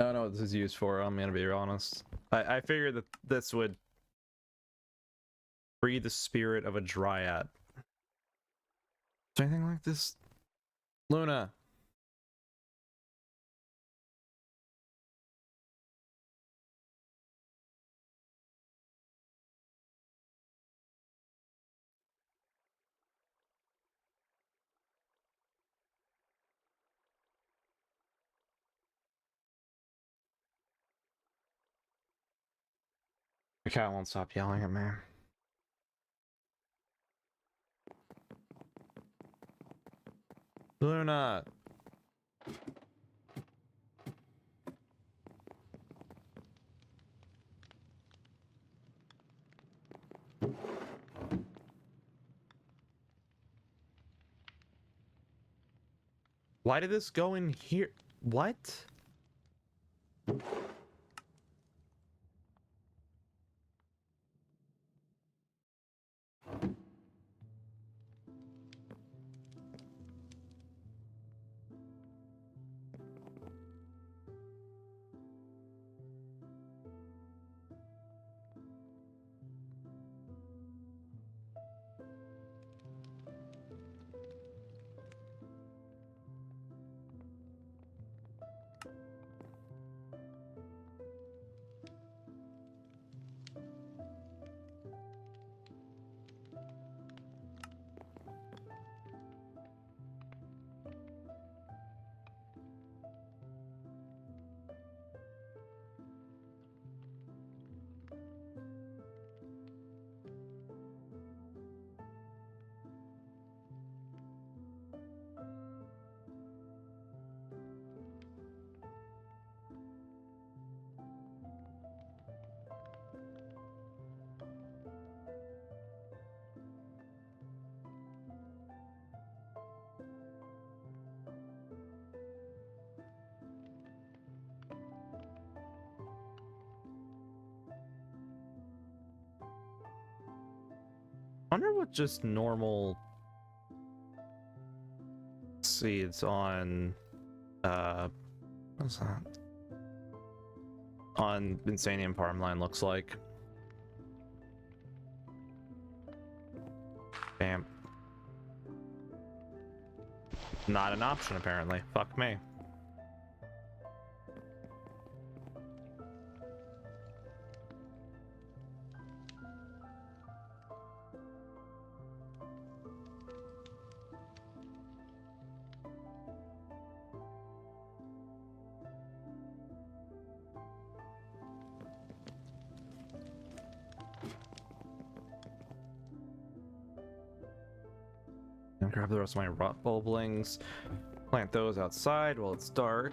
I don't know what this is used for, I'm gonna be honest. I figured that this would free the spirit of a dryad. Is there anything like this? Luna! The cat won't stop yelling at me. Luna! Why did this go in here? What? I wonder what just normal seeds on what's that? On Insanium Farmland looks like. Damn. Not an option apparently. Fuck me. And grab the rest of my rot bulblings. Plant those outside while it's dark.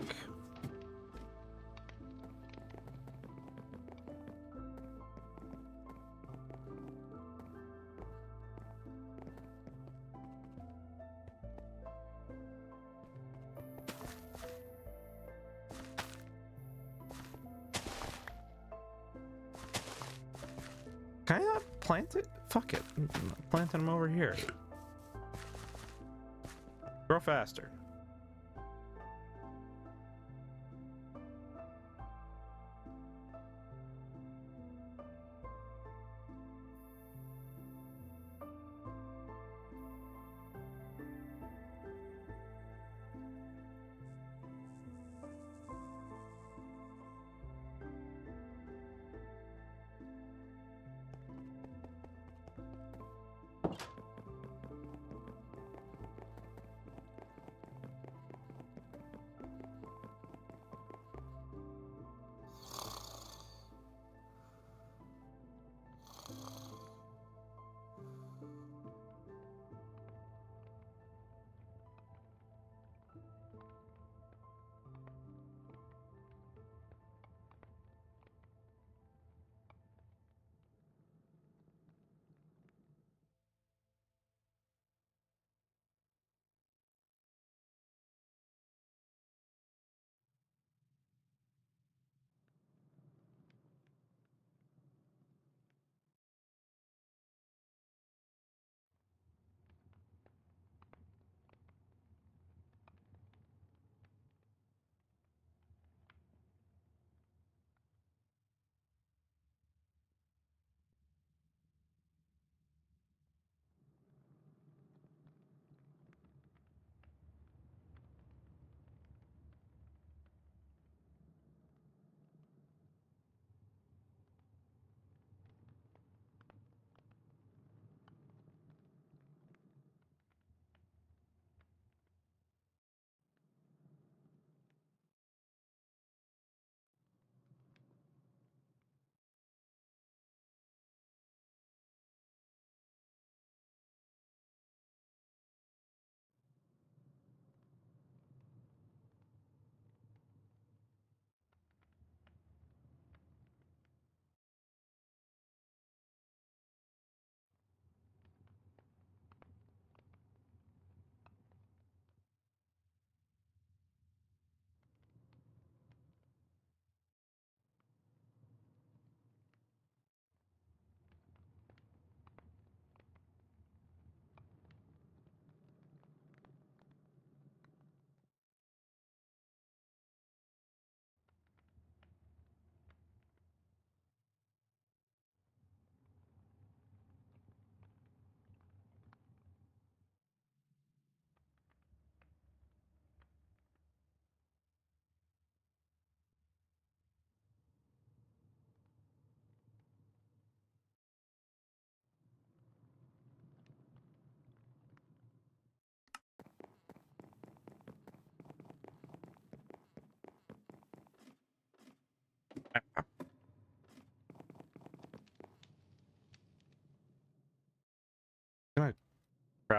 Can I not plant it? Fuck it. I'm planting them over here. Grow faster.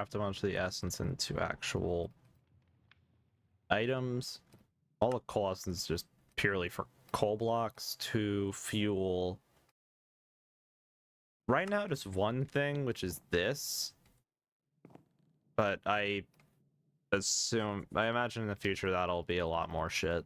craft a bunch of the essence into actual items. All the cost is just purely for coal blocks to fuel. Right now, just one thing, which is this. But I imagine in the future that'll be a lot more shit.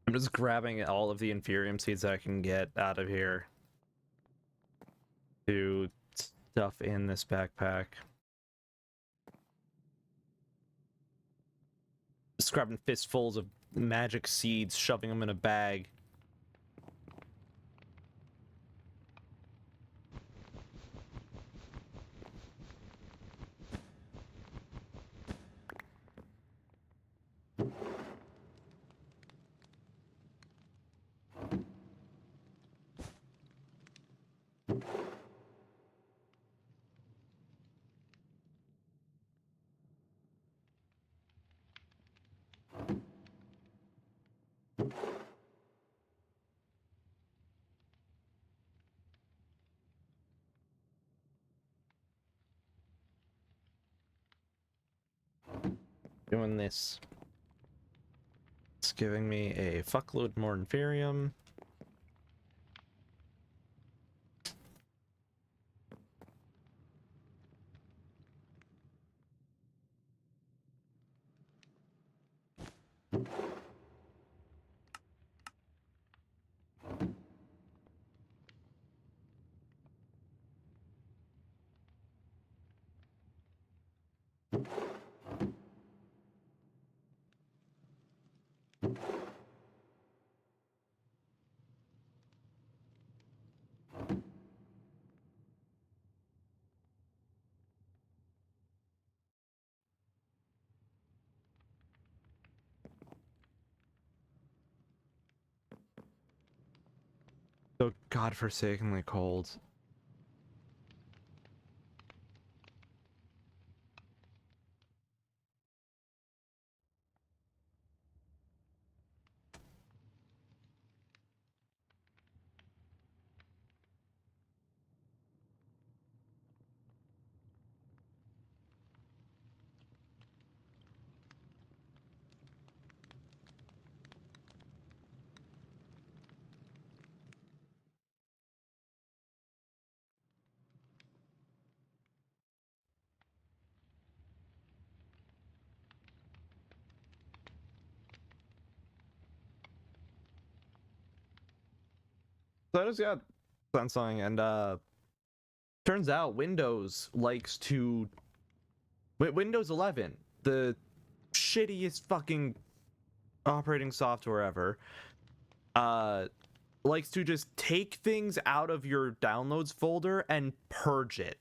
I'm just grabbing all of the Inferium seeds that I can get out of here to stuff in this backpack. Just grabbing fistfuls of magic seeds, shoving them in a bag. Doing this. It's giving me a fuckload more Inferium. So godforsakenly cold. So I just got on something, and turns out Windows likes to Windows 11, the shittiest fucking operating software ever, likes to just take things out of your downloads folder and purge it.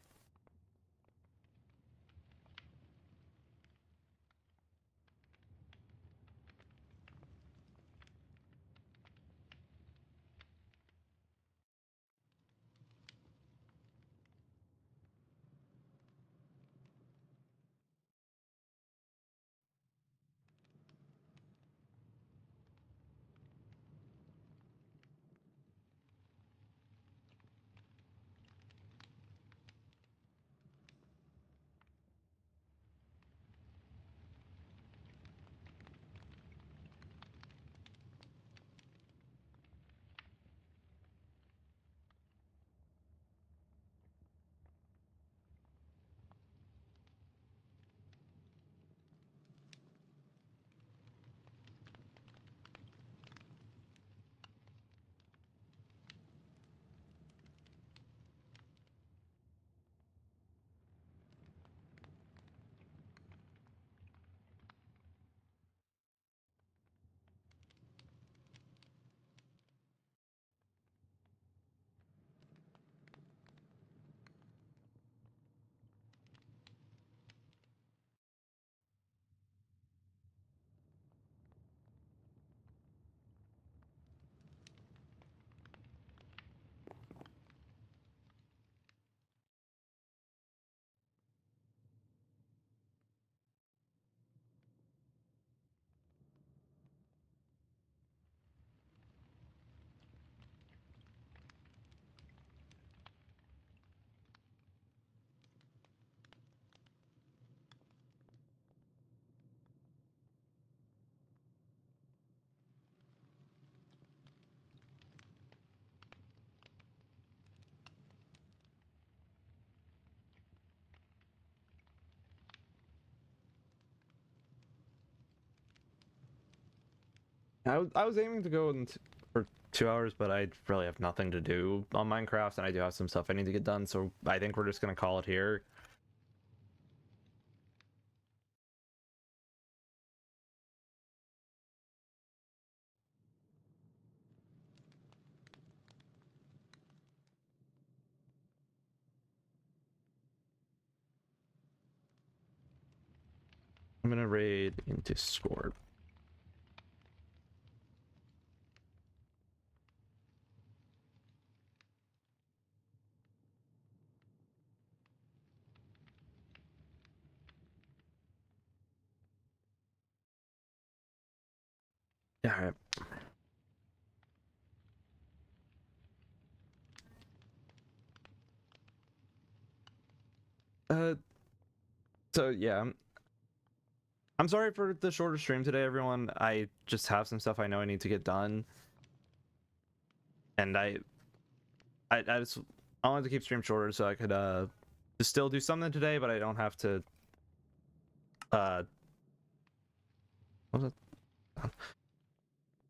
I was aiming to go for 2 hours, but I really have nothing to do on Minecraft, and I do have some stuff I need to get done, so I think we're just gonna call it here. I'm gonna raid into Discord. Yeah, all right. So yeah, I'm sorry for the shorter stream today, everyone. I just have some stuff I know I need to get done, and I wanted to keep stream shorter so I could just still do something today, but I don't have to what was it?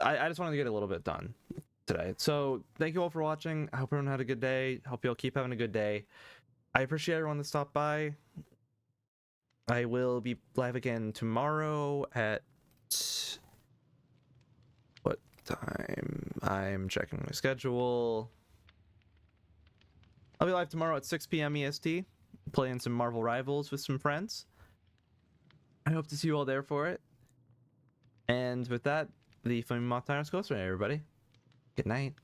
I just wanted to get a little bit done today. So thank you all for watching. I hope everyone had a good day. Hope you all keep having a good day. I appreciate everyone that stopped by. I will be live again tomorrow at what time? I'm checking my schedule. I'll be live tomorrow at 6 p.m. EST, playing some Marvel Rivals with some friends. I hope to see you all there for it. And with that, the Flaming Moth Tyrant's Ghost Rider, everybody. Good night.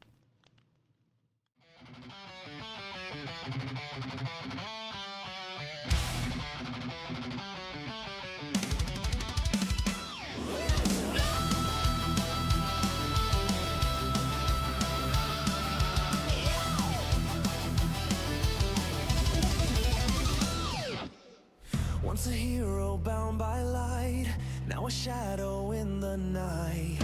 Once a hero bound by light, now a shadow in the night.